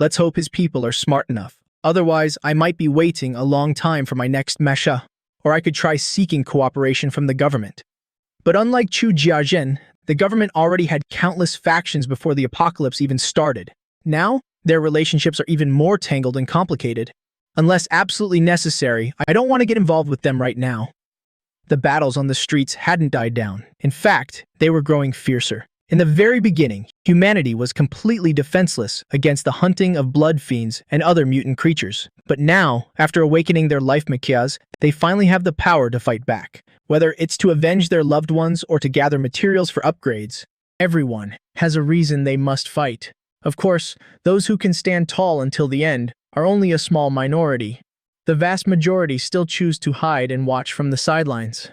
Let's hope his people are smart enough. Otherwise, I might be waiting a long time for my next Mecha, or I could try seeking cooperation from the government. But unlike Chu Jiazhen, the government already had countless factions before the apocalypse even started. Now, their relationships are even more tangled and complicated. Unless absolutely necessary, I don't want to get involved with them right now. The battles on the streets hadn't died down. In fact, they were growing fiercer. In the very beginning, humanity was completely defenseless against the hunting of blood fiends and other mutant creatures. But now, after awakening their life Mechas, they finally have the power to fight back. Whether it's to avenge their loved ones or to gather materials for upgrades, everyone has a reason they must fight. Of course, those who can stand tall until the end are only a small minority. The vast majority still choose to hide and watch from the sidelines.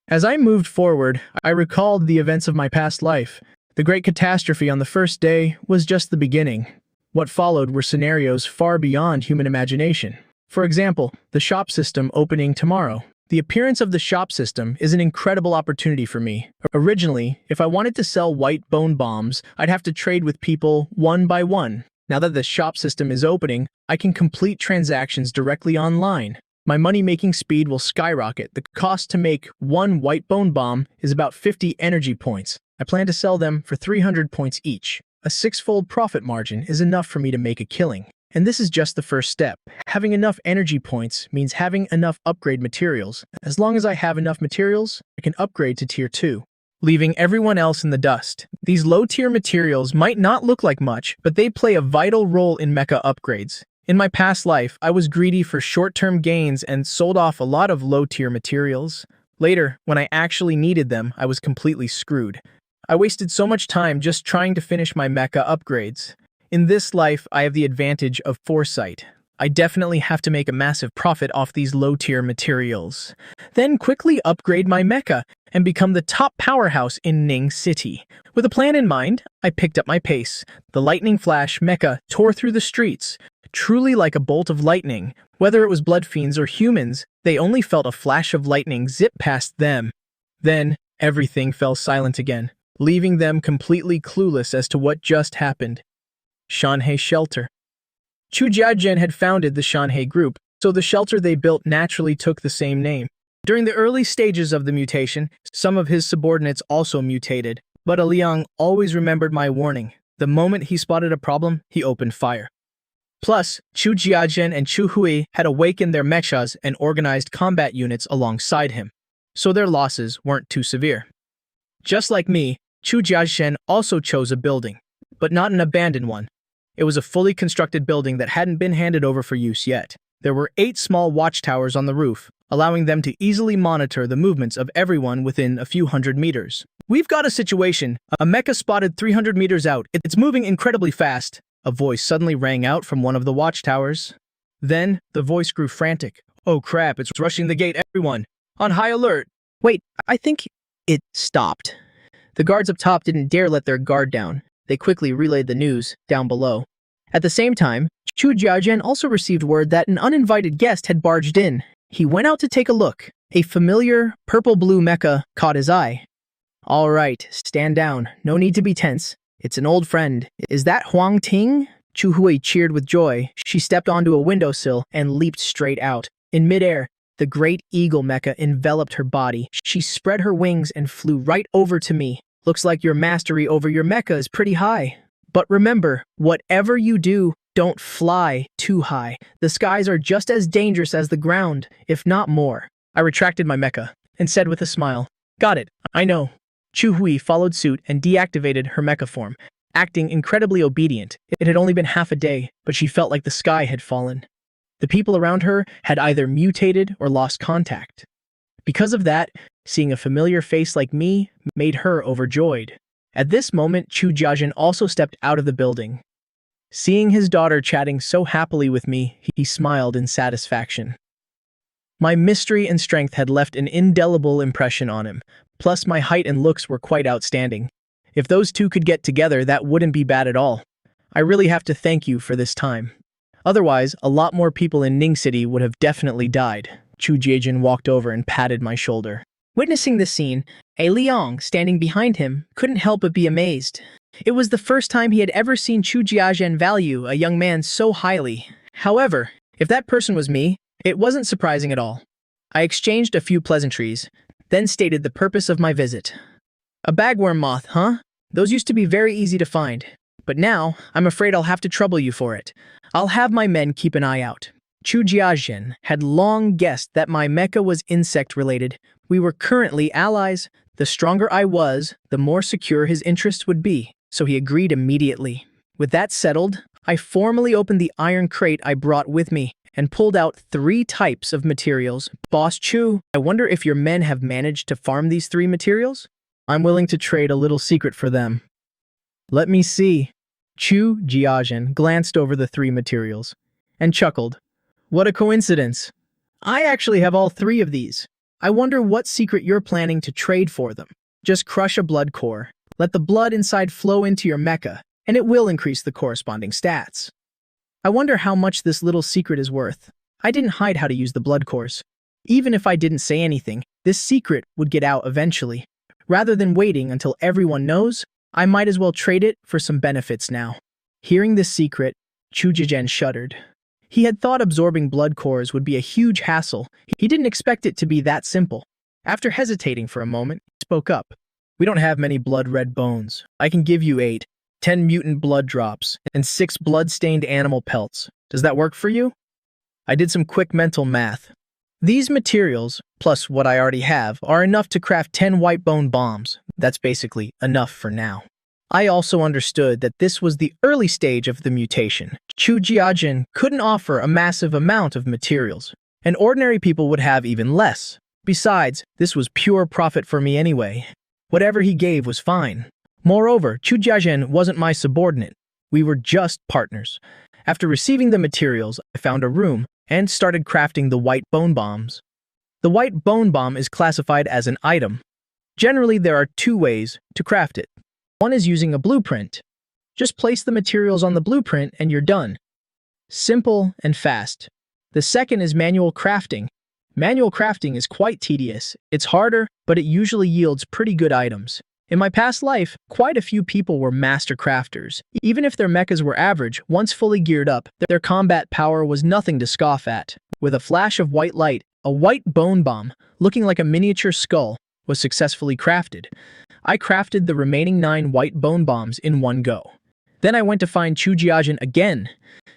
As I moved forward, I recalled the events of my past life. The great catastrophe on the first day was just the beginning. What followed were scenarios far beyond human imagination. For example, the shop system opening tomorrow. The appearance of the shop system is an incredible opportunity for me. Originally, if I wanted to sell white bone bombs, I'd have to trade with people one by one. Now that the shop system is opening, I can complete transactions directly online. My money-making speed will skyrocket. The cost to make one white bone bomb is about 50 energy points. I plan to sell them for 300 points each. A six-fold profit margin is enough for me to make a killing. And this is just the first step. Having enough energy points means having enough upgrade materials. As long as I have enough materials, I can upgrade to Tier 2, leaving everyone else in the dust. These low-tier materials might not look like much, but they play a vital role in mecha upgrades. In my past life, I was greedy for short-term gains and sold off a lot of low-tier materials. Later, when I actually needed them, I was completely screwed. I wasted so much time just trying to finish my mecha upgrades. In this life, I have the advantage of foresight. I definitely have to make a massive profit off these low-tier materials. Then quickly upgrade my mecha and become the top powerhouse in Ning City. With a plan in mind, I picked up my pace. The lightning flash mecha tore through the streets, truly like a bolt of lightning. Whether it was blood fiends or humans, they only felt a flash of lightning zip past them. Then, everything fell silent again, leaving them completely clueless as to what just happened. Shanhei Shelter. Chu Jiazhen had founded the Shanhei Group, so the shelter they built naturally took the same name. During the early stages of the mutation, some of his subordinates also mutated, but Liang always remembered my warning. The moment he spotted a problem, he opened fire. Plus, Chu Jiazhen and Chu Hui had awakened their mechas and organized combat units alongside him, so their losses weren't too severe. Just like me, Chu Jiazhen also chose a building, but not an abandoned one. It was a fully constructed building that hadn't been handed over for use yet. There were 8 small watchtowers on the roof, allowing them to easily monitor the movements of everyone within a few hundred meters. We've got a situation. A mecha spotted 300 meters out. It's moving incredibly fast. A voice suddenly rang out from one of the watchtowers. Then, the voice grew frantic. Oh crap, it's rushing the gate, everyone! On high alert! Wait, I think it stopped. The guards up top didn't dare let their guard down. They quickly relayed the news down below. At the same time, Chu Jiazhen also received word that an uninvited guest had barged in. He went out to take a look. A familiar, purple-blue mecha caught his eye. All right, stand down. No need to be tense. It's an old friend. Is that Huang Ting? Chu Hui cheered with joy. She stepped onto a windowsill and leaped straight out. In midair, the great eagle mecha enveloped her body. She spread her wings and flew right over to me. Looks like your mastery over your mecha is pretty high. But remember, whatever you do, don't fly too high. The skies are just as dangerous as the ground, if not more. I retracted my mecha and said with a smile, Got it, I know. Chu Hui followed suit and deactivated her mecha form, acting incredibly obedient. It had only been half a day, but she felt like the sky had fallen. The people around her had either mutated or lost contact. Because of that, seeing a familiar face like me made her overjoyed. At this moment, Chu Jiazhen also stepped out of the building. Seeing his daughter chatting so happily with me, he smiled in satisfaction. My mystery and strength had left an indelible impression on him, plus my height and looks were quite outstanding. If those two could get together, that wouldn't be bad at all. I really have to thank you for this time. Otherwise, a lot more people in Ning City would have definitely died. Chu Jiazhen walked over and patted my shoulder. Witnessing this scene, a Liang, standing behind him, couldn't help but be amazed. It was the first time he had ever seen Chu Jiazhen value a young man so highly. However, if that person was me, it wasn't surprising at all. I exchanged a few pleasantries, then stated the purpose of my visit. A bagworm moth, huh? Those used to be very easy to find. But now, I'm afraid I'll have to trouble you for it. I'll have my men keep an eye out. Chu Jiazhen had long guessed that my mecha was insect-related. We were currently allies. The stronger I was, the more secure his interests would be, so he agreed immediately. With that settled, I formally opened the iron crate I brought with me and pulled out 3 types of materials. Boss Chu, I wonder if your men have managed to farm these 3 materials? I'm willing to trade a little secret for them. Let me see. Chu Jiazhen glanced over the 3 materials and chuckled. What a coincidence. I actually have all 3 of these. I wonder what secret you're planning to trade for them. Just crush a blood core, let the blood inside flow into your mecha, and it will increase the corresponding stats. I wonder how much this little secret is worth. I didn't hide how to use the blood cores. Even if I didn't say anything, this secret would get out eventually. Rather than waiting until everyone knows, I might as well trade it for some benefits now. Hearing this secret, Chu Jiazhen shuddered. He had thought absorbing blood cores would be a huge hassle. He didn't expect it to be that simple. After hesitating for a moment, he spoke up. We don't have many blood-red bones. I can give you 8, 10 mutant blood drops, and 6 blood-stained animal pelts. Does that work for you? I did some quick mental math. These materials, plus what I already have, are enough to craft 10 white bone bombs. That's basically enough for now. I also understood that this was the early stage of the mutation. Chu Jiazhen couldn't offer a massive amount of materials, and ordinary people would have even less. Besides, this was pure profit for me anyway. Whatever he gave was fine. Moreover, Chu Jiazhen wasn't my subordinate. We were just partners. After receiving the materials, I found a room and started crafting the white bone bombs. The white bone bomb is classified as an item. Generally, there are 2 ways to craft it. One is using a blueprint. Just place the materials on the blueprint and you're done. Simple and fast. The second is manual crafting. Manual crafting is quite tedious. It's harder, but it usually yields pretty good items. In my past life, quite a few people were master crafters. Even if their mechas were average, once fully geared up, their combat power was nothing to scoff at. With a flash of white light, a white bone bomb, looking like a miniature skull, was successfully crafted. I crafted the remaining 9 white bone bombs in one go. Then I went to find Chu Jiazhen again.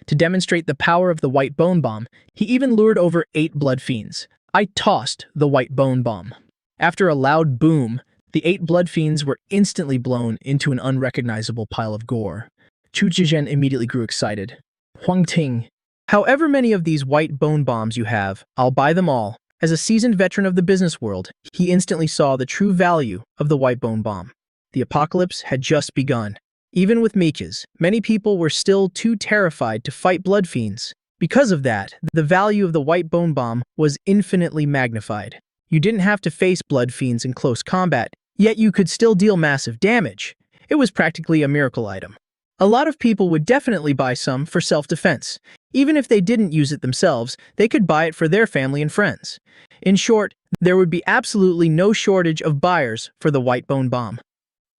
To demonstrate the power of the white bone bomb, he even lured over 8 blood fiends. I tossed the white bone bomb. After a loud boom, the 8 blood fiends were instantly blown into an unrecognizable pile of gore. Chu Jiazhen immediately grew excited. Huang Ting, however many of these white bone bombs you have, I'll buy them all. As a seasoned veteran of the business world, he instantly saw the true value of the white bone bomb. The apocalypse had just begun. Even with Mechas, many people were still too terrified to fight blood fiends. Because of that, the value of the white bone bomb was infinitely magnified. You didn't have to face blood fiends in close combat, yet you could still deal massive damage. It was practically a miracle item. A lot of people would definitely buy some for self-defense. Even if they didn't use it themselves, they could buy it for their family and friends. In short, there would be absolutely no shortage of buyers for the white bone bomb.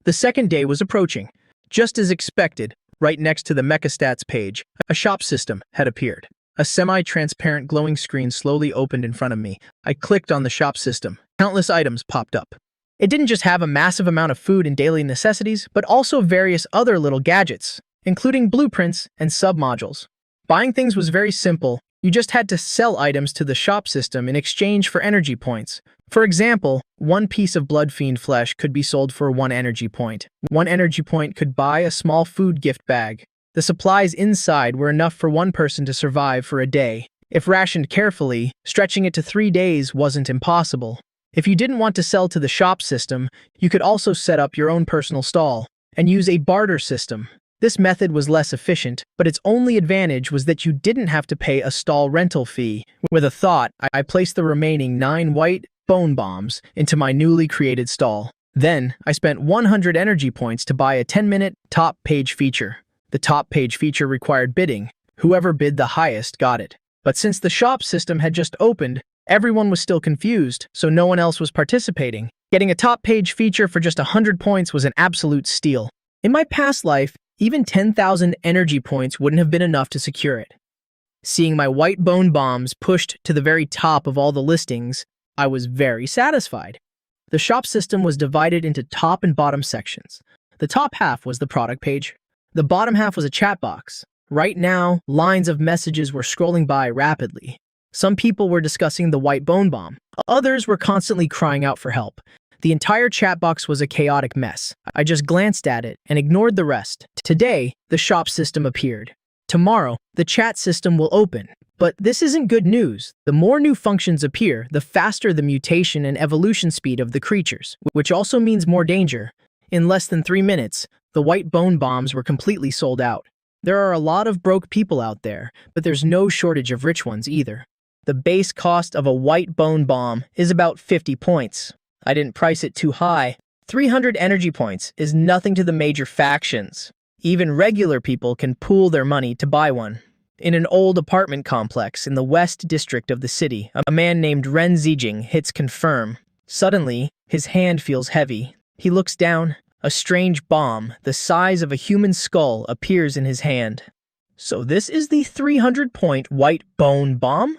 The second day was approaching. Just as expected, right next to the Mecha Stats page, a shop system had appeared. A semi-transparent glowing screen slowly opened in front of me. I clicked on the shop system. Countless items popped up. It didn't just have a massive amount of food and daily necessities, but also various other little gadgets, including blueprints and submodules. Buying things was very simple. You just had to sell items to the shop system in exchange for energy points. For example, 1 piece of blood fiend flesh could be sold for 1 energy point. 1 energy point could buy a small food gift bag. The supplies inside were enough for 1 person to survive for a day. If rationed carefully, stretching it to 3 days wasn't impossible. If you didn't want to sell to the shop system, you could also set up your own personal stall and use a barter system. This method was less efficient, but its only advantage was that you didn't have to pay a stall rental fee. With a thought, I placed the remaining 9 white bone bombs into my newly created stall. Then, I spent 100 energy points to buy a 10-minute top page feature. The top page feature required bidding. Whoever bid the highest got it. But since the shop system had just opened, Everyone was still confused, so no one else was participating. Getting a top-page feature for just 100 points was an absolute steal. In my past life, even 10,000 energy points wouldn't have been enough to secure it. Seeing my white bone bombs pushed to the very top of all the listings, I was very satisfied. The shop system was divided into top and bottom sections. The top half was the product page. The bottom half was a chat box. Right now, lines of messages were scrolling by rapidly. Some people were discussing the white bone bomb. Others were constantly crying out for help. The entire chat box was a chaotic mess. I just glanced at it and ignored the rest. Today, the shop system appeared. Tomorrow, the chat system will open. But this isn't good news. The more new functions appear, the faster the mutation and evolution speed of the creatures, which also means more danger. In less than 3 minutes, the white bone bombs were completely sold out. There are a lot of broke people out there, but there's no shortage of rich ones either. The base cost of a white bone bomb is about 50 points. I didn't price it too high. 300 energy points is nothing to the major factions. Even regular people can pool their money to buy one. In an old apartment complex in the west district of the city, a man named Ren Zijing hits confirm. Suddenly, his hand feels heavy. He looks down. A strange bomb, the size of a human skull, appears in his hand. So this is the 300-point white bone bomb?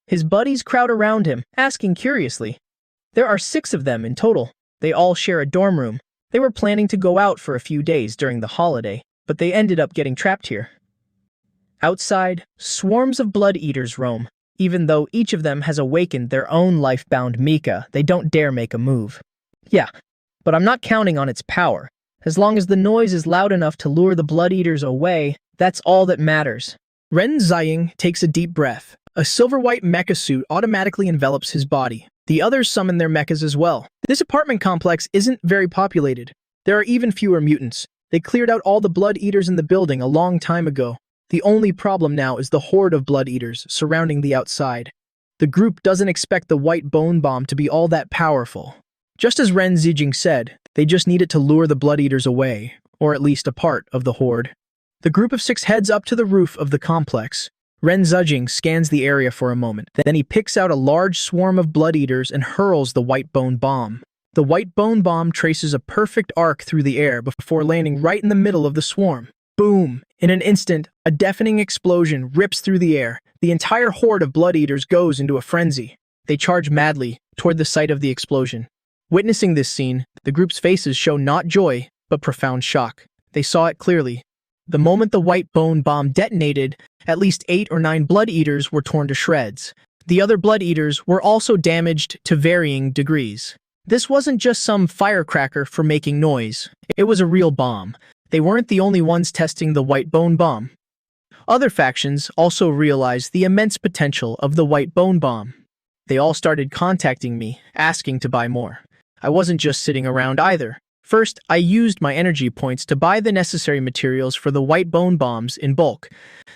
His buddies crowd around him, asking curiously. There are 6 of them in total. They all share a dorm room. They were planning to go out for a few days during the holiday, but they ended up getting trapped here. Outside, swarms of blood eaters roam. Even though each of them has awakened their own life-bound Mecha, they don't dare make a move. Yeah, but I'm not counting on its power. As long as the noise is loud enough to lure the blood eaters away, that's all that matters. Ren Zijing takes a deep breath. A silver-white mecha suit automatically envelops his body. The others summon their mechas as well. This apartment complex isn't very populated. There are even fewer mutants. They cleared out all the blood eaters in the building a long time ago. The only problem now is the horde of blood eaters surrounding the outside. The group doesn't expect the white bone bomb to be all that powerful. Just as Ren Zijing said, they just need it to lure the blood eaters away, or at least a part of the horde. The group of 6 heads up to the roof of the complex. Ren Zijing scans the area for a moment. Then he picks out a large swarm of blood eaters and hurls the white bone bomb. The white bone bomb traces a perfect arc through the air before landing right in the middle of the swarm. Boom! In an instant, a deafening explosion rips through the air. The entire horde of blood eaters goes into a frenzy. They charge madly toward the site of the explosion. Witnessing this scene, the group's faces show not joy, but profound shock. They saw it clearly. The moment the white bone bomb detonated, at least 8 or 9 blood eaters were torn to shreds. The other blood eaters were also damaged to varying degrees. This wasn't just some firecracker for making noise. It was a real bomb. They weren't the only ones testing the white bone bomb. Other factions also realized the immense potential of the white bone bomb. They all started contacting me, asking to buy more. I wasn't just sitting around either. First, I used my energy points to buy the necessary materials for the white bone bombs in bulk.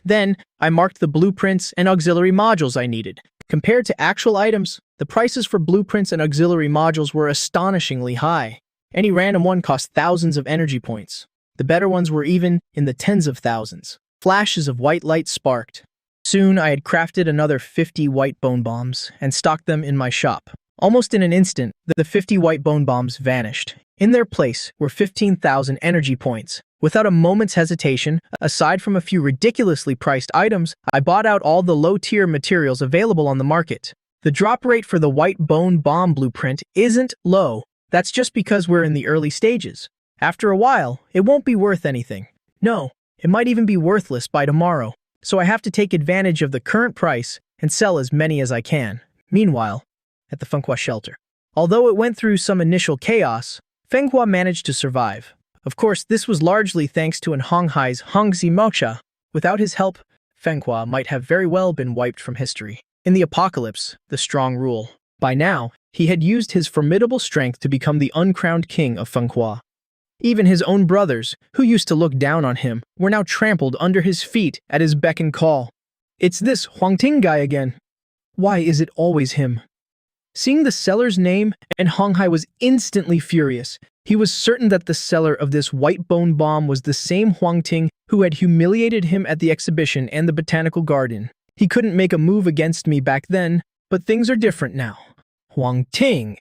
Then, I marked the blueprints and auxiliary modules I needed. Compared to actual items, the prices for blueprints and auxiliary modules were astonishingly high. Any random one cost thousands of energy points. The better ones were even in the tens of thousands. Flashes of white light sparked. Soon, I had crafted another 50 white bone bombs and stocked them in my shop. Almost in an instant, the 50 white bone bombs vanished. In their place were 15,000 energy points. Without a moment's hesitation, aside from a few ridiculously priced items, I bought out all the low-tier materials available on the market. The drop rate for the white bone bomb blueprint isn't low. That's just because we're in the early stages. After a while, it won't be worth anything. No, it might even be worthless by tomorrow. So I have to take advantage of the current price and sell as many as I can. Meanwhile, at the Fenghua shelter. Although it went through some initial chaos, Fenghua managed to survive. Of course, this was largely thanks to Honghai's Hongzi Mocha. Without his help, Fenghua might have very well been wiped from history. In the apocalypse, the strong rule. By now, he had used his formidable strength to become the uncrowned king of Fenghua. Even his own brothers, who used to look down on him, were now trampled under his feet at his beck and call. It's this Huangting guy again. Why is it always him? Seeing the seller's name, and Honghai was instantly furious. He was certain that the seller of this white bone bomb was the same Huangting who had humiliated him at the exhibition and the botanical garden. He couldn't make a move against me back then, But things are different now. Huang Ting.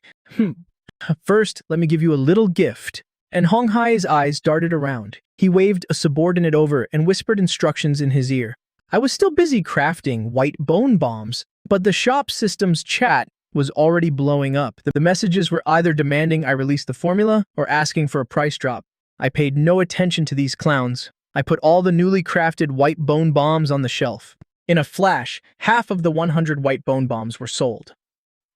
First, let me give you a little gift. And Hong Hai's eyes darted around. He waved a subordinate over and whispered instructions in his ear. I was still busy crafting white bone bombs, but the shop system's chat was already blowing up. The messages were either demanding I release the formula or asking for a price drop. I paid no attention to these clowns. I put all the newly crafted white bone bombs on the shelf. In a flash, half of the 100 white bone bombs were sold.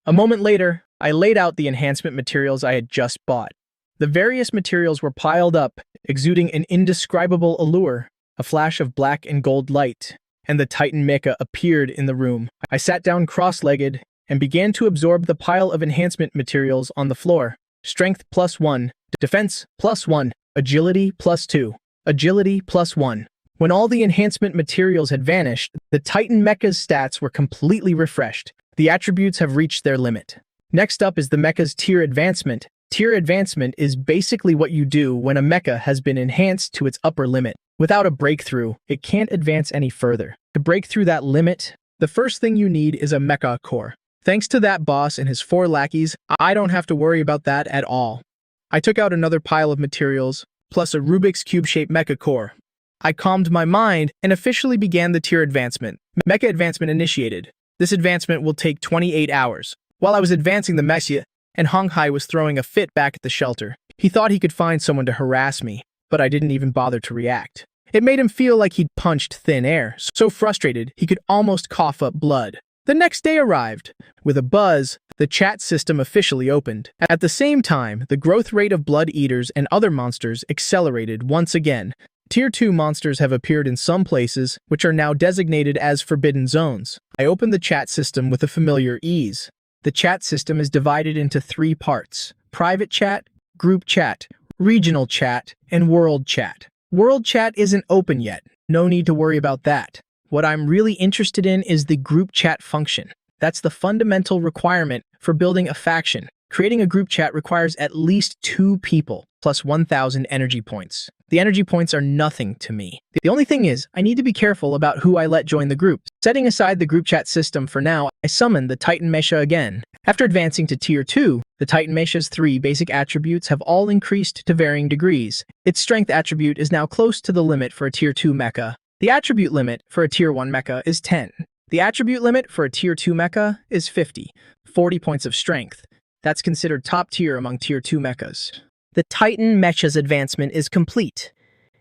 A moment later, I laid out the enhancement materials I had just bought. The various materials were piled up, exuding an indescribable allure. A flash of black and gold light, and the Titan mecha appeared in the room. I sat down cross-legged and began to absorb the pile of enhancement materials on the floor. Strength +1, defense +1, agility +2, agility +1. When all the enhancement materials had vanished, the Titan mecha's stats were completely refreshed. The attributes have reached their limit. Next up is the mecha's tier advancement. Tier advancement is basically what you do when a mecha has been enhanced to its upper limit. Without a breakthrough, it can't advance any further. To break through that limit, the first thing you need is a mecha core. Thanks to that boss and his 4 lackeys, I don't have to worry about that at all. I took out another pile of materials, plus a Rubik's Cube-shaped mecha core. I calmed my mind and officially began the tier advancement. Mecha advancement initiated. This advancement will take 28 hours. While I was advancing the mecha, and Hong Hai was throwing a fit back at the shelter. He thought he could find someone to harass me, but I didn't even bother to react. It made him feel like he'd punched thin air, so frustrated he could almost cough up blood. The next day arrived. With a buzz, the chat system officially opened. At the same time, the growth rate of blood eaters and other monsters accelerated once again. Tier 2 monsters have appeared in some places, which are now designated as forbidden zones. I opened the chat system with a familiar ease. The chat system is divided into 3 parts: private chat, group chat, regional chat, and world chat. World chat isn't open yet. No need to worry about that. What I'm really interested in is the group chat function. That's the fundamental requirement for building a faction. Creating a group chat requires at least 2 people, plus 1,000 energy points. The energy points are nothing to me. The only thing is, I need to be careful about who I let join the group. Setting aside the group chat system for now, I summon the Titan Mecha again. After advancing to Tier 2, the Titan Mecha's 3 basic attributes have all increased to varying degrees. Its strength attribute is now close to the limit for a Tier 2 mecha. The attribute limit for a Tier 1 mecha is 10. The attribute limit for a Tier 2 mecha is 50, 40 points of strength. That's considered top tier among Tier 2 mechas. The Titan Mecha's advancement is complete.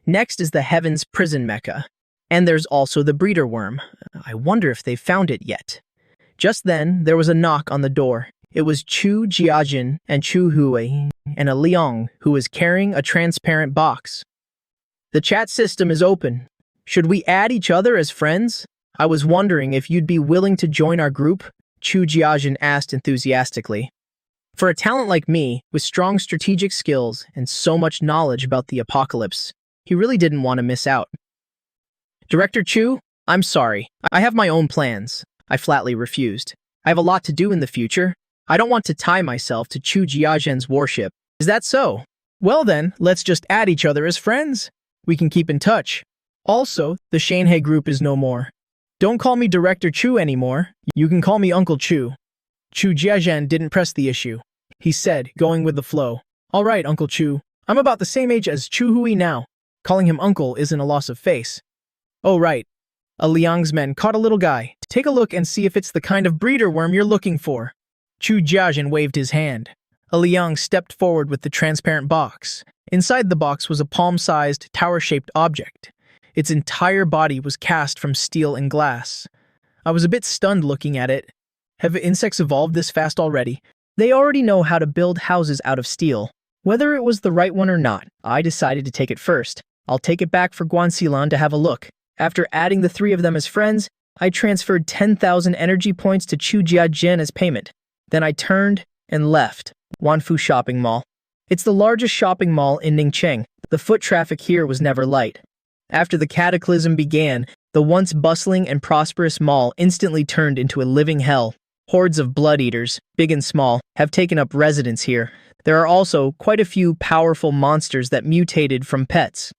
Next is the Heaven's Prison Mecha. And there's also the Breeder Worm. I wonder if they've found it yet. Just then, there was a knock on the door. It was Chu Jiajin and Chu Hui, and a Liang who was carrying a transparent box. The chat system is open. Should we add each other as friends? I was wondering if you'd be willing to join our group, Chu Jiajin asked enthusiastically. For a talent like me, with strong strategic skills and so much knowledge about the apocalypse, he really didn't want to miss out. Director Chu, I'm sorry. I have my own plans. I flatly refused. I have a lot to do in the future. I don't want to tie myself to Chu Jiajin's warship. Is that so? Well then, let's just add each other as friends. We can keep in touch. Also, the Shanghai group is no more. Don't call me Director Chu anymore. You can call me Uncle Chu. Chu Jiajin didn't press the issue. He said, going with the flow. All right, Uncle Chu. I'm about the same age as Chu Hui now. Calling him uncle isn't a loss of face. Oh right. A Liang's men caught a little guy. Take a look and see if it's the kind of breeder worm you're looking for. Chu Jiajin waved his hand. A Liang stepped forward with the transparent box. Inside the box was a palm-sized, tower-shaped object. Its entire body was cast from steel and glass. I was a bit stunned looking at it. Have insects evolved this fast already? They already know how to build houses out of steel. Whether it was the right one or not, I decided to take it first. I'll take it back for Guanxilan to have a look. After adding the 3 of them as friends, I transferred 10,000 energy points to Chu Jiajin as payment. Then I turned and left Wanfu Shopping Mall. It's the largest shopping mall in Ningcheng. The foot traffic here was never light. After the cataclysm began, the once bustling and prosperous mall instantly turned into a living hell. Hordes of blood eaters, big and small, have taken up residence here. There are also quite a few powerful monsters that mutated from pets.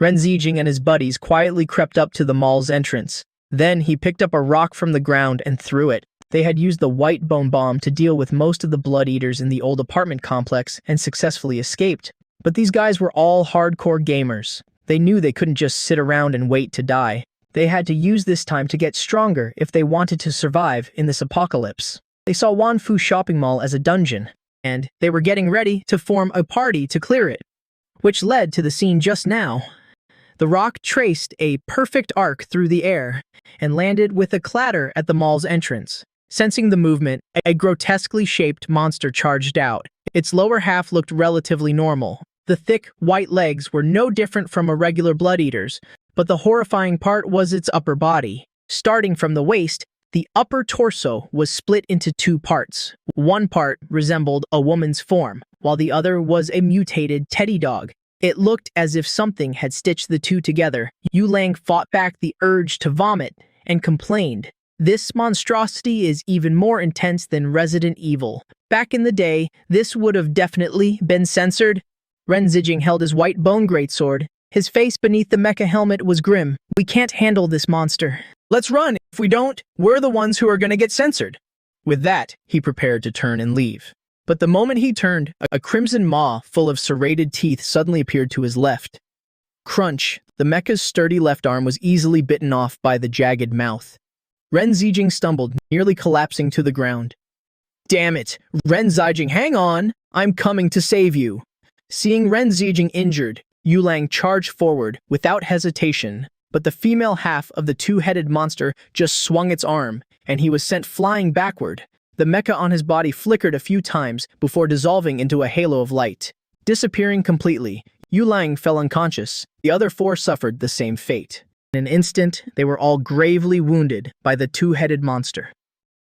Ren Zijing and his buddies quietly crept up to the mall's entrance. Then he picked up a rock from the ground and threw it. They had used the white bone bomb to deal with most of the blood eaters in the old apartment complex and successfully escaped. But these guys were all hardcore gamers. They knew they couldn't just sit around and wait to die. They had to use this time to get stronger if they wanted to survive in this apocalypse. They saw Wanfu Shopping Mall as a dungeon, and they were getting ready to form a party to clear it, which led to the scene just now. The rock traced a perfect arc through the air and landed with a clatter at the mall's entrance. Sensing the movement, a grotesquely shaped monster charged out. Its lower half looked relatively normal. The thick, white legs were no different from a regular blood eater's, but the horrifying part was its upper body. Starting from the waist, the upper torso was split into two parts. One part resembled a woman's form, while the other was a mutated teddy dog. It looked as if something had stitched the two together. Yu Lang fought back the urge to vomit and complained, "This monstrosity is even more intense than Resident Evil. Back in the day, this would have definitely been censored." Ren Zijing held his white bone greatsword. His face beneath the mecha helmet was grim. "We can't handle this monster. Let's run. If we don't, we're the ones who are gonna get censored." With that, he prepared to turn and leave. But the moment he turned, a crimson maw full of serrated teeth suddenly appeared to his left. Crunch! The mecha's sturdy left arm was easily bitten off by the jagged mouth. Ren Zijing stumbled, nearly collapsing to the ground. "Damn it! Ren Zijing, hang on! I'm coming to save you!" Seeing Ren Zijing injured, Yu Lang charged forward without hesitation, but the female half of the two-headed monster just swung its arm, and he was sent flying backward. The mecha on his body flickered a few times before dissolving into a halo of light. Disappearing completely, Yu Lang fell unconscious. The other four suffered the same fate. In an instant, they were all gravely wounded by the two-headed monster.